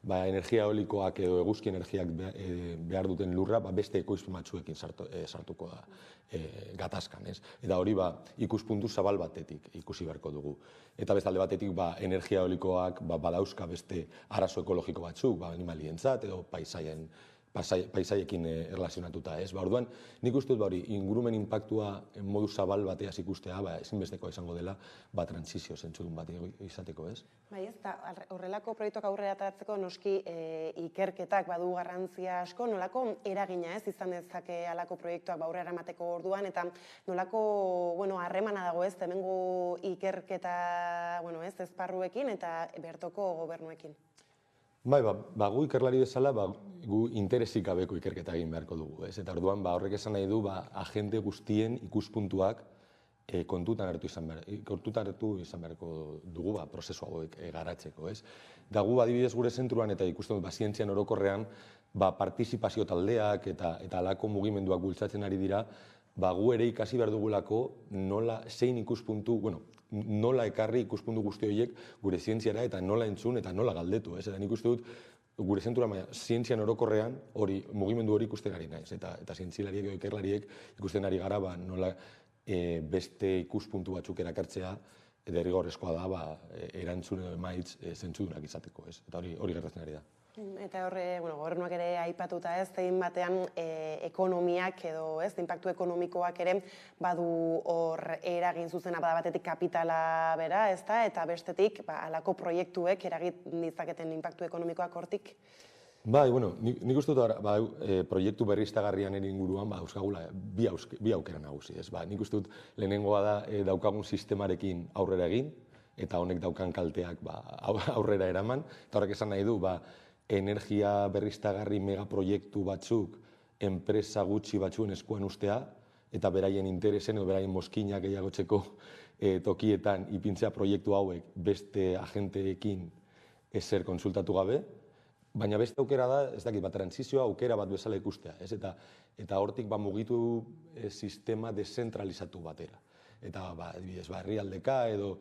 energia eolikoak edo eguzki energiak behar duten lurra beste ekoizpen batzuekin sartuko da gatazkan. Eta hori ikuspuntu zabal batetik ikusi beharko dugu. Eta bestalde batetik energia eolikoak badauzka beste arazo ekologiko batzuk, animalientzat edo paisaiekin erlazionatuta. Orduan, nik uste dut ingurumen inpaktua modu zabal bateaz ikustea ezinbestekoa izango dela trantsizio zentzudun bat izateko, ez? Bai ez, horrelako proiektuak aurrera ateratzeko noski ikerketak badu garrantzia asko, nolako eragina ez izan dezake halako proiektuak aurrera eramateko orduan, eta nolako harremana dago ez, hemengo ikerketa esparruekin eta bertoko gobernuekin. Bai, gu ikerlari bezala, gu interesik gabeko ikerketa egin beharko dugu. Eta orduan, horrek esan nahi du, agente guztien ikuspuntuak kontutan hartu izan beharko dugu prozesu hauek garatzeko, ez? Da gu adibidez gure zentruan eta ikusten dut zientzian orokorrean partizipazio taldeak eta alako mugimenduak bultzatzen ari dira, gu ere ikasi behar dugulako zein ikuspuntu, nola ekarri ikuspuntu guzti horiek gure zientziara eta nola entzun eta nola galdetu, ez? Eta nik uste dut gure zentruan zientzian orokorrean mugimendu hori ikusten ari naiz, eta zientzilariek edo ikerlariek ikusten ari gara nola beste ikuspuntu batzuk erakartzea derrigorrezkoa da erantzun edo emaitz zentzudunak izateko, ez? Eta hori gertatzen ari da. Eta horre, gobernuak ere aipatuta ez, zein batean ekonomiak edo ez, inpaktu ekonomikoak ere badu hor eragin zuzena bada batetik kapitala bera, ez da, eta bestetik alako proiektuek eragin ditzaketen inpaktu ekonomikoak hortik? Bai, nik uste dut proiektu berriztagarrian inguruan euskagula bi aukera nagusi, ez? Nik uste dut lehenengoa da daukagun sistemarekin aurrera egin, eta honek daukan kalteak aurrera eraman, eta horrek esan nahi du, energia berriztagarri megaproiektu batzuk enpresa gutxi batzuen eskuan ustea, eta beraien interesen edo beraien moskinak gehiagotzeko tokietan ipintzea proiektu hauek beste agenteekin ezer konsultatu gabe, baina beste aukera da, ez dakit, transizioa aukera bat bezala ikustea, ez? Eta hortik mugitu sistema dezentralizatu batera. Eta, adibidez, herrialdeka edo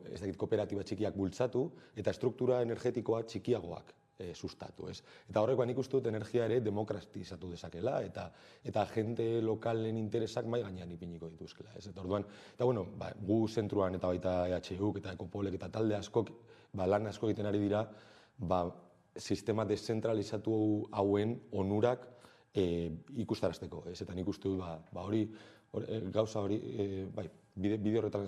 ez dakit, kooperatiba txikiak bultzatu eta struktura energetikoa txikiagoak sustatu, ez? Eta horrek nik uste dut energia ere demokratizatu dezakela eta agente lokalen interesak mai gainean ipiniko dituzkela, ez? Eta orduan, gu zentruan eta baita EHUk eta Ekopolek eta talde askok lan asko egiten ari dira sistema dezentralizatu hauen onurak ikustarazteko, ez? Eta nik uste dut hori gauza hori bide horretan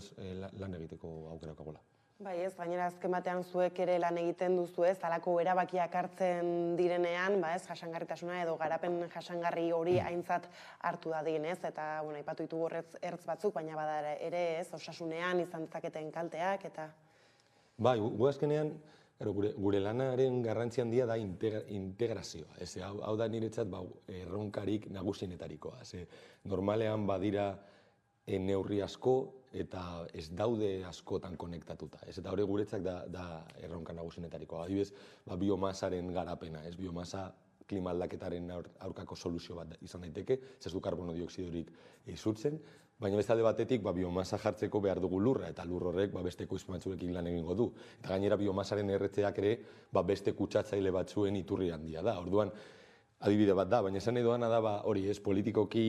lan egiteko aukerakagola. Bai ez, gainera azken batean zuek ere lan egiten duzu ez, halako erabakiak hartzen direnean, jasangarritasuna edo garapen jasangarri hori aintzat hartu dadin ez, eta aipatu ditugu ertz batzuk, baina bada ere ez, osasunean izan dezaketen kalteak eta... Bai, gu azkenean, gure lanaren garrantzi handia da integrazioa. Hau da niretzat erronkarik nagusienetarikoa. Normalean badira neurri asko eta ez daude askotan konektatuta. Eta hori guretzak da erronka nagusienetarikoa. Adibidez, biomasaren garapena. Biomasa klima aldaketaren aurkako soluzio bat izan daiteke, ez du karbono dioksidorik isurtzen, baina beste alde batetik biomasa jartzeko behar dugu lurra, eta lur horrek beste ekoizpen batzuekin lan egingo du. Eta gainera biomasaren erretzeak ere beste kutsatzaile batzuen iturri handia da. Orduan, adibide bat da, baina esan nahi doana da hori ez politikoki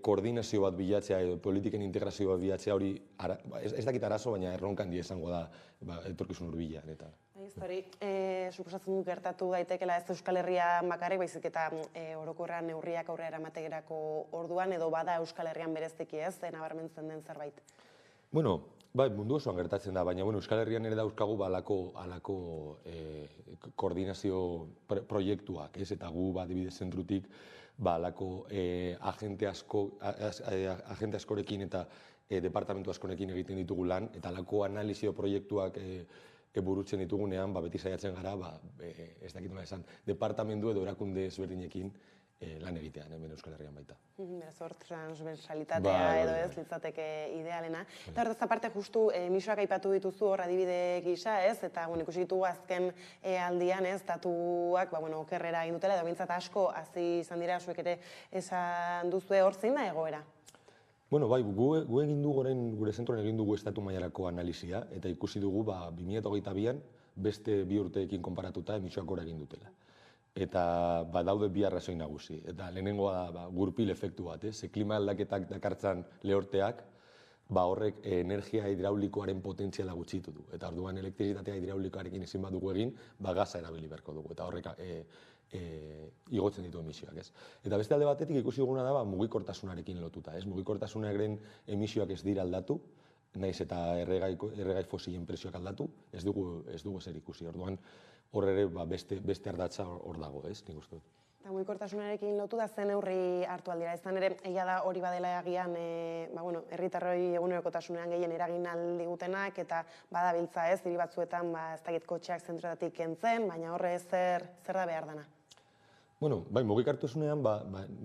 koordinazio bat bilatzea edo politiken integrazio bat bilatzea hori ez dakit arazo, baina erronka handia esango da etorkizun hurbilean eta... Hori, suposatzen dut gertatu daitekela ez Euskal Herria bakarrik, baizik eta orokorrean neurriak aurrera eramategerako orduan, edo bada Euskal Herrian bereziki ez, nabarmentzen den zerbait? Bueno, mundu osoan gertatzen da, baina Euskal Herrian ere dauzkagu halako koordinazio proiektuak, ez? Eta gu adibidez zentrutik halako agente askorekin eta departamentu askorekin egiten ditugu lan, eta halako analizio proiektuak burutzen ditugunean, beti saiatzen gara, ez dakit nola esan, departamentu edo erakunde ezberdinekin lan egitean, hemen Euskal Herrian baita. Beraz hor, transversalitatea edo ez, litzateke idealena. Eta horretaz aparte, justu emisioak aipatu dituzu hor adibide gisa, ez? Eta ikusi ditugu azken aldian, ez, datuak, okerrera egin dutela, edo bintzat asko, hazi izan dira, zuek ere esan duzue hor zein da egoera? Bueno, bai, gu egin dugu gure zentroan egin dugu estatu mailarako analizia, eta ikusi dugu 2022an beste bi urteekin konparatuta emisioak gora egin dutela. Eta daude bi arrazoi nagusi. Eta lehenengoa da gurpil efektu bat, klima aldaketak dakartzan lehorteak, horrek energia hidraulikoaren potentziala gutxitu du. Eta orduan elektrizitatea hidraulikoarekin ezin badugu egin, gaza erabili beharko dugu. Eta horrek igotzen ditu emisioak, ez? Eta beste alde batetik ikusi duguna da mugikortasunarekin lotuta, ez? Mugikortasunaren emisioak ez dira aldatu, naiz eta erregai fosilen prezioak aldatu, ez dugu ezer ikusi. Orduan hor ere beste ardatza hor dago, ez? Nik uste dut. Eta mugikortasunarekin lotu da zen neurri hartu aldira. Izan ere, egia da hori badela agian herritarroi egunerokotasunean gehien eragin aldigutenak eta badabiltza ez, hiri batzuetan ez dakit kotxeak zentroetatik kentzen, baina horre zer da behar dana? Bueno, bai, mugikortasunean,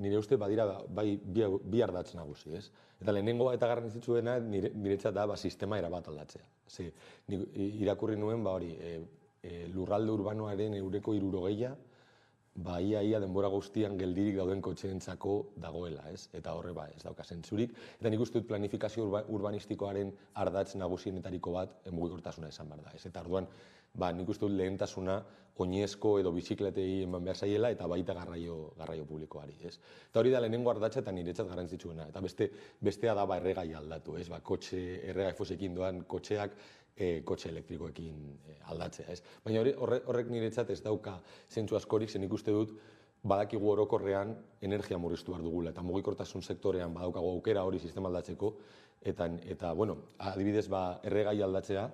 nire uste badira bi ardatz nagusi, ez? Eta lehenengoa eta garrantzitsuena niretzat da sistema erabat aldatzea. Ze, irakurri nuen, lurralde urbanoaren eureko 60 ia denbora guztian geldirik dauden kotxeentzako dagoela, ez? Eta horre ez dauka zentzurik. Eta nik uste dut planifikazio urbanistikoaren ardatz nagusienetariko bat mugikortasuna izan behar da, ez? Eta orduan, nik uste dut lehentasuna oinezko edo bizikletei eman behar zaiela eta baita garraio publikoari, ez? Eta hori da lehenengo ardatza eta niretzat garrantzitsuena. Eta bestea da erregai aldatu, ez? Erregai fosekin doan kotxeak kotxe elektrikoekin aldatzea, ez? Baina horrek niretzat ez dauka zentzu askorik, zen ikuste dut badakigu orokorrean energia murriztu behar dugula, eta mugikortasun sektorean badaukagu aukera hori sistema aldatzeko, eta bueno, adibidez, erregai aldatzea,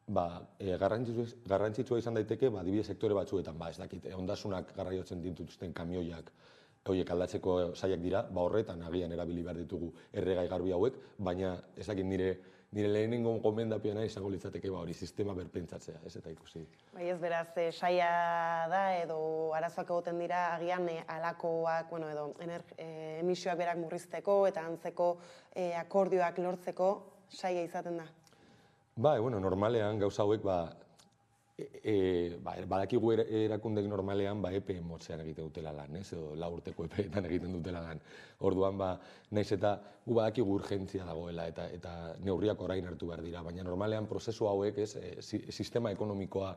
garrantzitsua izan daiteke, adibidez sektore batzuetan, ez dakit, ondasunak garraiotzen dituzten kamioiak, horiek aldatzeko saiak dira, horretan agian erabili behar ditugu erregai garbi hauek, baina ez dakit nire lehenengo gomendapioa izango litzateke hori sistema berpentsatzea, ez eta ikusi. Bai ez beraz, saia da edo arazoak egoten dira agian alakoak, edo emisioak berak murrizteko eta antzeko akordioak lortzeko saia izaten da? Normalean gauza hauek badakigu erakundek normalean epe motzean egiten dutela lan, edo 4 urteko epeetan egiten dutela lan. Orduan, naiz eta gu badakigu urgentzia dagoela eta neurriak orain hartu behar dira, baina normalean prozesu hauek, sistema ekonomikoa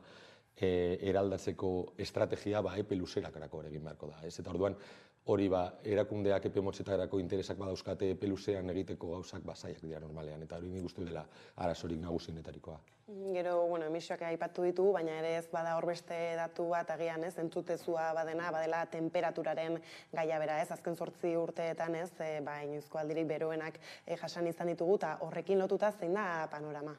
eraldatzeko estrategia epe luzerakarako egin beharko da. Eta orduan, hori erakundeak epe motzetarako interesak badauzkate epe luzean egiteko gauzak zaiak dira normalean, eta hori nik uste dela arazorik nagusienetarikoa. Gero, emisioak aipatu ditugu, baina ere ez bada hor beste datu bat agian entzutezua badela temperaturaren gaia bera, azken 8 urteetan inoizko aldirik beroenak jasan izan ditugu, eta horrekin lotuta zein da panorama?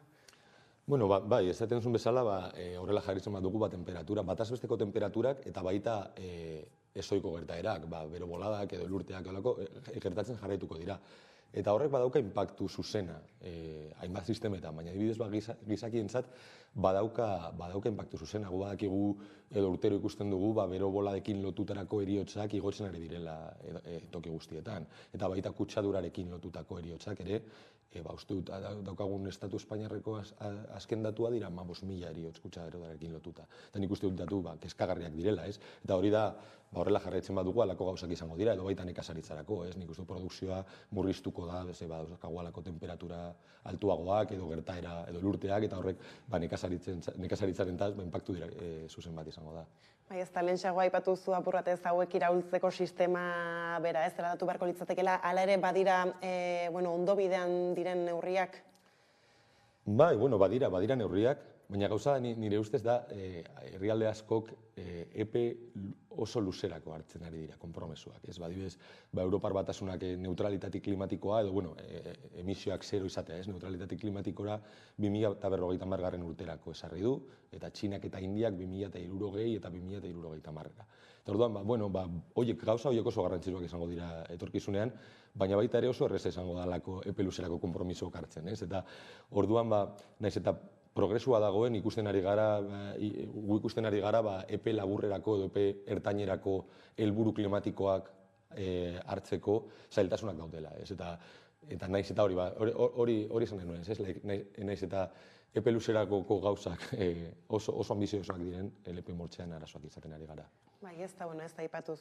Bai, esaten zuen bezala, horrela jarritzen bat dugu temperatura, bataz besteko temperaturak eta baita ezoiko gertaerak, bero boladak edo elurteak gertatzen jarraituko dira. Eta horrek badauka inpaktu zuzena, hainbat sistemetan, baina adibidez gizakientzat badauka inpaktu zuzena. Gu badakigu edo urtero ikusten dugu bero boladekin lotutarako heriotzak igotzen ari direla toki guztietan. Eta baita kutsadurarekin lotutako heriotzak ere, uste dut daukagun Estatu Espainiarreko azken datua dira 15.000 heriotz kutsadurarekin lotuta. Eta nik uste dut datu kezkagarriak direla, ez? Eta hori da, horrela jarraitzen badugu alako gauzak izango dira, edo baita nekazaritzarako, ez? Nik uste dut produkzioa murriztuko da, dauzkagu alako temperatura altuagoak, edo gertaera, edo lurteak, eta horrek nekazaritzaren taz, inpaktu zuzen bat izango da. Bai, ez da, lehentxagoa aipatu zu apurratez hauek iraultzeko sistema bera, ez dela datu beharko litzatekela, hala ere badira, ondo bidean diren neurriak? Bai, badira neurriak, baina gauza nire ustez da, herrialde askok epe oso luzerako hartzen ari dira, konpromesuak. Ez, badibidez, Europar Batasunak neutralitatik klimatikoa, edo, emisioak 0 izatea, ez, neutralitatik klimatikora 2050 urterako esarri du, eta Txinak eta Indiak 2060 eta 2070. Eta orduan, gauza horiek oso garrantzitsuak izango dira etorkizunean, baina baita ere oso errez izango dalako epe luzerako konpromisoak hartzen, ez, eta orduan, naiz eta progresua dagoen ikusten ari gara epe laburrerako edo epe ertainerako helburu klimatikoak hartzeko zailtasunak daudela, ez? Eta naiz eta hori izan genuen, ez? Naiz eta epe luzerako gauzak oso ambiziosoak diren epe mortzean arazoak izaten ari gara. Bai, ez da, aipatu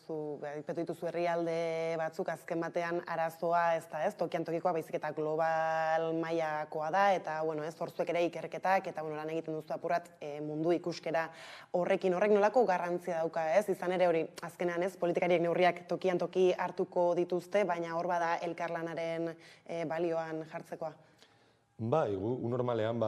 dituzu herrialde batzuk azken batean arazoa, ez tokian tokikoa baizik eta global mailakoa da, eta zorzuek ere ikerketak, eta lan egiten duzu apurrat mundu ikuskera horrek nolako garrantzia dauka, ez? Izan ere hori, azkenean ez, politikariek neurriak tokian toki hartuko dituzte, baina hor bada elkarlanaren balioan jartzekoa. Bai, gu normalean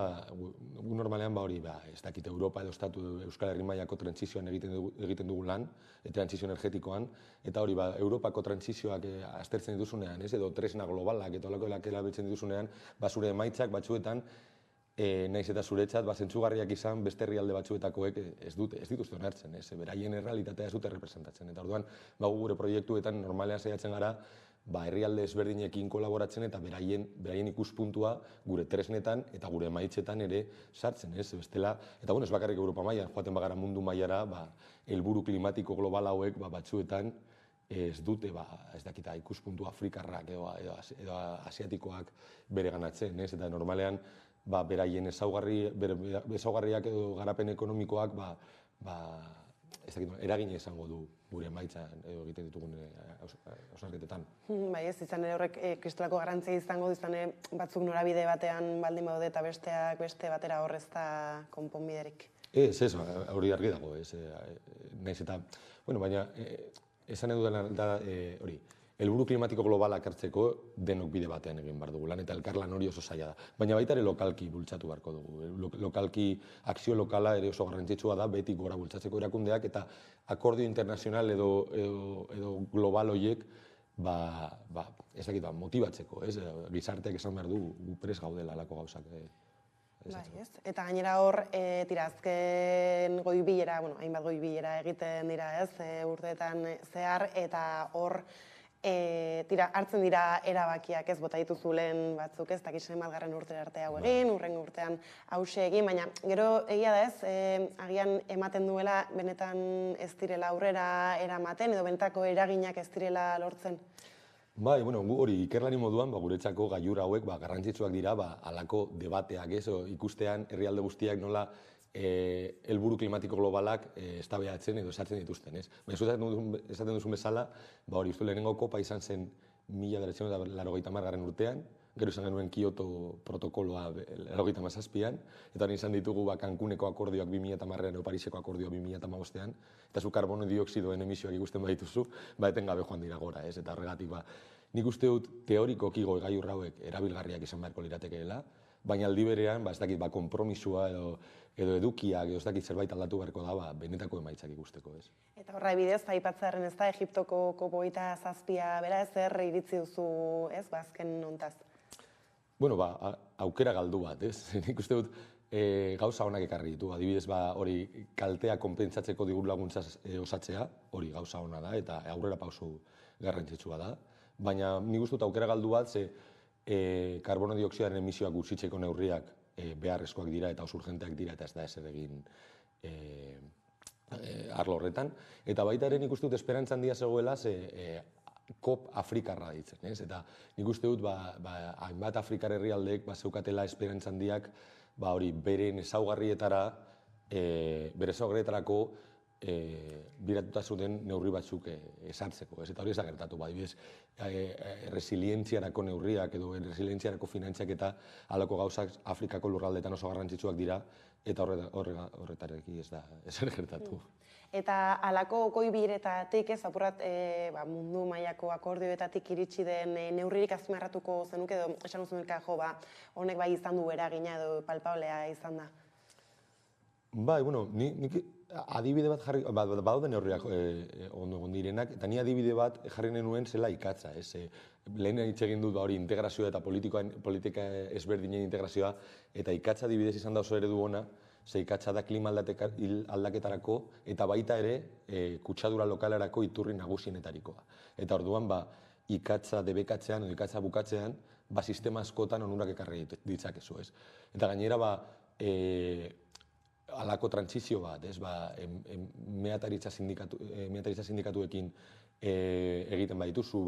hori, ez dakit Europa edo Estatu Euskal Herri mailako trantsizioan egiten dugu lan, trantsizio energetikoan, eta hori, Europako trantsizioak aztertzen dituzunean, edo tresna globalak, eta olako erabiltzen dituzunean, zure emaitzak batzuetan, naiz eta zuretzat, zentzugarriak izan beste herrialde batzuetakoek ez dituzte onartzen, beraien errealitatea ez dute representatzen. Eta orduan, gure proiektuetan normalean saiatzen gara, herrialde ezberdinekin kolaboratzen eta beraien ikuspuntua gure tresnetan eta gure emaitzetan ere sartzen, ez? Bestela, eta ez bakarrik Europa mailan, joaten bagara mundu mailara, helburu klimatiko global hauek batzuetan ez dute, ez dakita, ikuspuntu afrikarrak edo asiatikoak bere ganatzen, ez? Eta normalean, beraien ezaugarriak edo garapen ekonomikoak, ez dakit, eragina izango du gure emaitzan edo egiten ditugun hausnarketetan. Bai, ez izan ere horrek kristolako garrantzia izango izan batzuk norabide batean baldin badaude eta besteak beste batera horrez da konponbiderik. Ez, hori argi dago, nahiz eta, baina esan edu da hori, helburu klimatiko globalak hartzeko denok bide batean egin behar dugu lan, eta elkarlan hori oso zaila da. Baina baita ere lokalki bultzatu beharko dugu. Lokalki akzio lokala ere oso garrantzitsua da, beti gora bultzatzeko erakundeak, eta akordio internazional edo global horiek ez dakit, motibatzeko, gizarteak esan behar du gu prest gaudela alako gauzak. Eta gainera hor, azken goi-bilera, hainbat goi-bilera egiten dira, urteetan zehar, eta hor hartzen dira erabakiak, ez bota dituzu lehen batzuk, ez dakit zenbatgarren urtera arte hau egin, hurrengo urtean hause egin, baina gero egia da ez, agian ematen duela benetan ez direla aurrera eramaten, edo benetako eraginak ez direla lortzen. Bai, hori ikerlari moduan, guretzako gailur hauek garrantzitsuak dira, halako debateak, ikustean herrialde guztiak nola helburu klimatiko globalak eztabaidatzen edo esartzen dituzten, ez? Esaten duzun bezala, hori uste lehenengo kopa izan zen 1980 urtean, gero izan genuen Kyoto protokoloa 1987an, eta hori izan ditugu Cancuneko akordioak 2010an edo Pariseko akordioa 2015an, eta zu karbono dioksidoen emisioak ikusten badituzu, etengabe joan dira gora, ez? Eta horregatik, nik uste dut teorikoki gailur hauek erabilgarriak izan beharko liratekeela, baina aldi berean, ez dakit, konpromisua edo edukiak, ez dakit zerbait aldatu beharko da, benetako emaitzak ikusteko, ez. Eta horra bidez, aipatzearen ez da, Egiptoko COP27 bera zer iritzi duzu, ez, azken hontaz? Aukera galdu bat, ez. Nik uste dut gauza honak ekarri ditu, adibidez, hori kaltea konpentsatzeko digur laguntza osatzea, hori gauza hona da, eta aurrera pausu garrantzitsua da. Baina nik uste dut aukera galdu bat, karbono dioksidoaren emisioak gutxitzeko neurriak beharrezkoak dira eta oso urgenteak dira eta ez da ezer egin arlo horretan. Eta baita ere nik uste dut esperantza handia zegoela COP Afrikarra ditzen, ez? Eta nik uste dut hainbat Afrikar herrialdeek zeukatela esperantza handiak hori beren ezaugarrietarako biratuta zuten neurri batzuk esartzeko, ez? Eta hori ez da gertatu, adibidez, resilientziarako neurriak edo resilientziarako finantziak eta halako gauzak Afrikako lurraldeetan oso garrantzitsuak dira, eta horretarekin ez da ezer gertatu. Eta halako goi-biletatik, ez, apurrat mundu mailako akordioetatik iritsi den neurririk azpimarratuko zenuke, edo esan zuen honek bai izan du eragina edo palpablea izan da? Bai, nik adibide bat jarri, badaude neurriak ondo egon direnak, eta ni adibide bat jarri nuen zela ikatza, ez? Lehen hitz egin dut hori integrazioa eta politika ezberdinen integrazioa, eta ikatza adibidez izan da oso eredu ona, ze ikatza da klima aldaketarako, eta baita ere kutsadura lokalerako iturri nagusienetarikoa. Eta orduan, ikatza debekatzean edo ikatza bukatzean, sistema askotan onurak ekarri ditzakezu, ez? Eta gainera, halako trantsizio bat, ez, meataritza sindikatuekin egiten badituzu,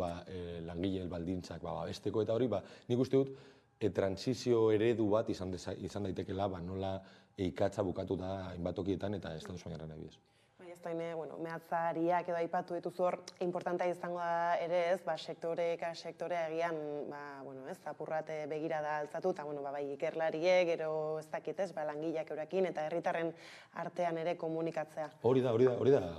langile baldintzak babesteko, eta hori, nik uste dut, trantsizio eredu bat izan daitekela, nola ikatza bukatu da hainbatokietan eta Estatu Espainiarren adibidez. Mehatzariak edo aipatu dituzu hor, importantea izango da ere ez, sektorea egian, apurrat begirada altzatu, eta bai ikerlariek, gero ez dakit ez, langileak eurekin, eta herritarren artean ere komunikatzea. Hori da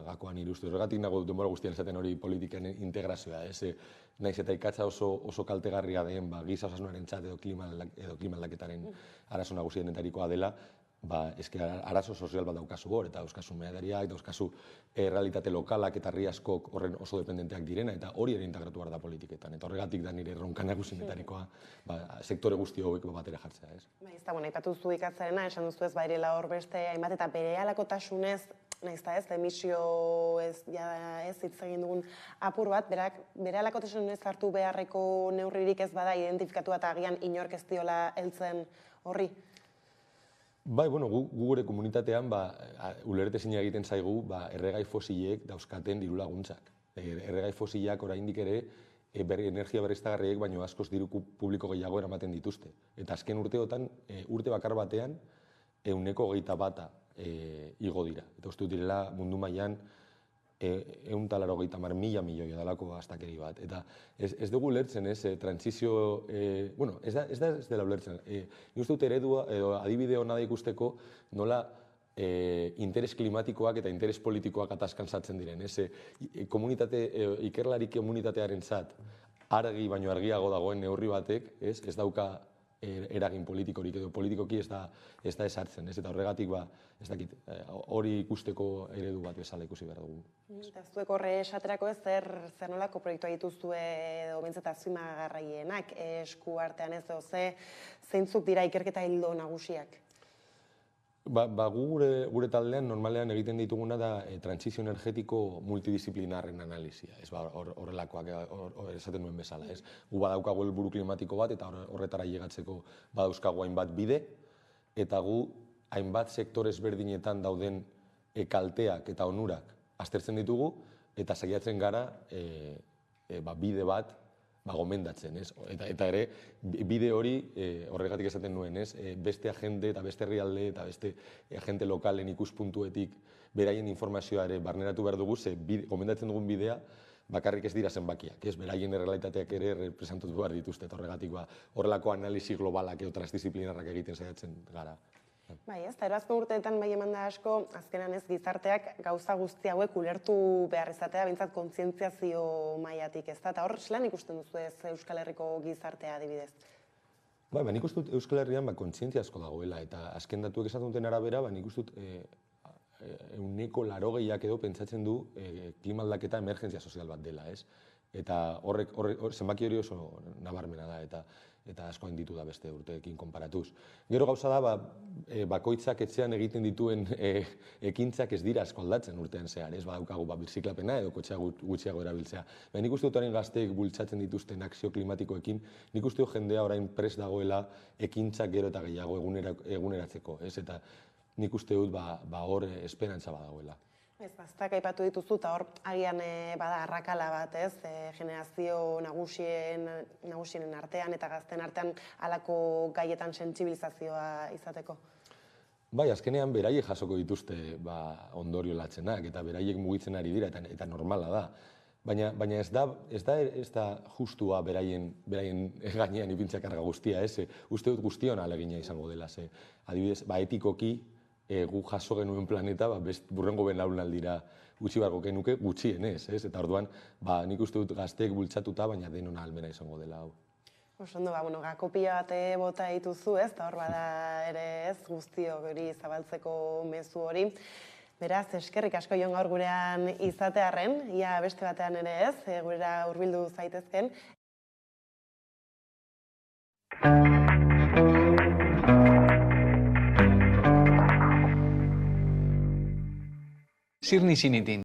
gakoan irustu, horregatik nago denbora guztian esaten hori politiken integrazioa, ez, nahiz eta ikatza oso kaltegarria den, giza osasunaren txat edo klima aldaketaren arazo nagusienetarikoa dela, eske arazo sozial bat daukazu hor, eta dauzkazu mehatariak, dauzkazu realitate lokalak eta herri askok horren oso dependenteak direna, eta hori ere integratu behar da politiketan. Eta horregatik da nire erronka nagusienetarikoa sektore guzti hauek batera jartzea, ez? Ez da, aipatu zu ikatzarena, esan duzu ez bairela hor beste, hainbat eta bere alakotasunez naiz eta ez, emisio ez hitz egin dugun apur bat, bere alakotasunez hartu beharreko neurririk ez bada identifikatu eta agian inork ez diola heltzen horri? Bai, bueno, gu gure komunitatean ulertezina egiten zaigu erregai fosilek dauzkaten diru laguntzak. Erregai fosilak oraindik ere energia berriztagarriek baino askoz diru publiko gehiago eramaten dituzte. Eta azken urteotan, urte bakar batean, 121 igo dira. Eta uste dut direla mundu mailan 180.000 milioi dalako astakeri bat. Eta ez dugu ulertzen, transizio, bueno, ez dela ulertzen. Nik uste dut eredua, adibide hona da ikusteko, nola interes klimatikoak eta interes politikoak ataskan sartzen diren. Ikerlari komunitatearen zat, argi baino argiago dagoen neurri batek, ez dauka eragin politikorik edo politikoki ez da esartzen, eta horregatik hori ikusteko eredu bat bezala ikusi behar dugu. Eta zuek horre esaterako zer nolako proiektua dituzue edo bintzat azpimarragarrienak esku artean ez edo zeintzuk dira ikerketa ildo nagusiak? Gure taldean normalean egiten dituguna da transizio energetiko multidisciplinarren analizia, horrelakoak esaten nuen bezala. Gu badaukagu helburu klimatiko bat eta horretara llegatzeko badauzkagu hainbat bide, eta gu hainbat sektore ezberdinetan dauden kalteak eta onurak aztertzen ditugu eta saiatzen gara bide bat gomendatzen, eta ere bide hori horregatik esaten nuen, beste agente eta beste herrialde eta beste agente lokalen ikuspuntuetik beraien informazioa ere barneratu behar dugu, gomendatzen dugun bidea bakarrik ez dira zenbakiak, beraien errealitateak ere representatu behar dituzte, eta horregatik horrelako analisi globalak edo transdisciplinarrak egiten saiatzen gara. Bai, eta azken urteetan bai eman da asko, azkenan ez gizarteak gauza guzti hauek ulertu behar izatea, bintzat kontzientziazio mailatik, ez da? Eta hor, zelan ikusten duzu ez Euskal Herriko gizartea adibidez? Bai, nik uste dut Euskal Herrian kontzientzia asko dagoela, eta azken datuek esaten duten arabera, nik uste dut 180 edo pentsatzen du klima aldaketa emergentzia sozial bat dela, ez? Eta horrek zenbaki hori oso nabarmena da, eta asko hain ditu da beste urteekin konparatuz. Gero gauza da, bakoitzak etxean egiten dituen ekintzak ez dira asko aldatzen urtean zehar, ez badaukagu birziklapena edo kotxea gutxiago erabiltzea. Nik uste dut orain gazteek bultzatzen dituzten akzio klimatikoekin, nik uste dut jendea orain prest dagoela ekintzak gero eta gehiago eguneratzeko, ez? Eta nik uste dut hor esperantza badagoela. Baztak aipatu dituzu, eta hor agian bada arrakala bat, ez? Generazio nagusienen artean eta gazten artean halako gaietan sentsibilizazioa izateko. Bai, azkenean beraiek jasoko dituzte ondorio latzenak eta beraiek mugitzen ari dira eta normala da. Baina ez da justua beraien gainean ipintzea karga guztia, ez? Uste dut guztion ahalegina izango dela, adibidez, etikoki gu jaso genuen planeta burrengo belaunaldira gutxi beharko genuke gutxienez, ez? Eta orduan, nik uste dut gazteek bultzatuta, baina denon ahalmena izango dela hau. Osondo, gakopia bat bota dituzu, ez? Eta hor bada ere ez guztiok hori zabaltzeko mezu hori. Beraz, eskerrik asko Jon gaur gurean izatearren, ia beste batean ere ez, gurera hurbildu zaitezken. Sirni sinitin.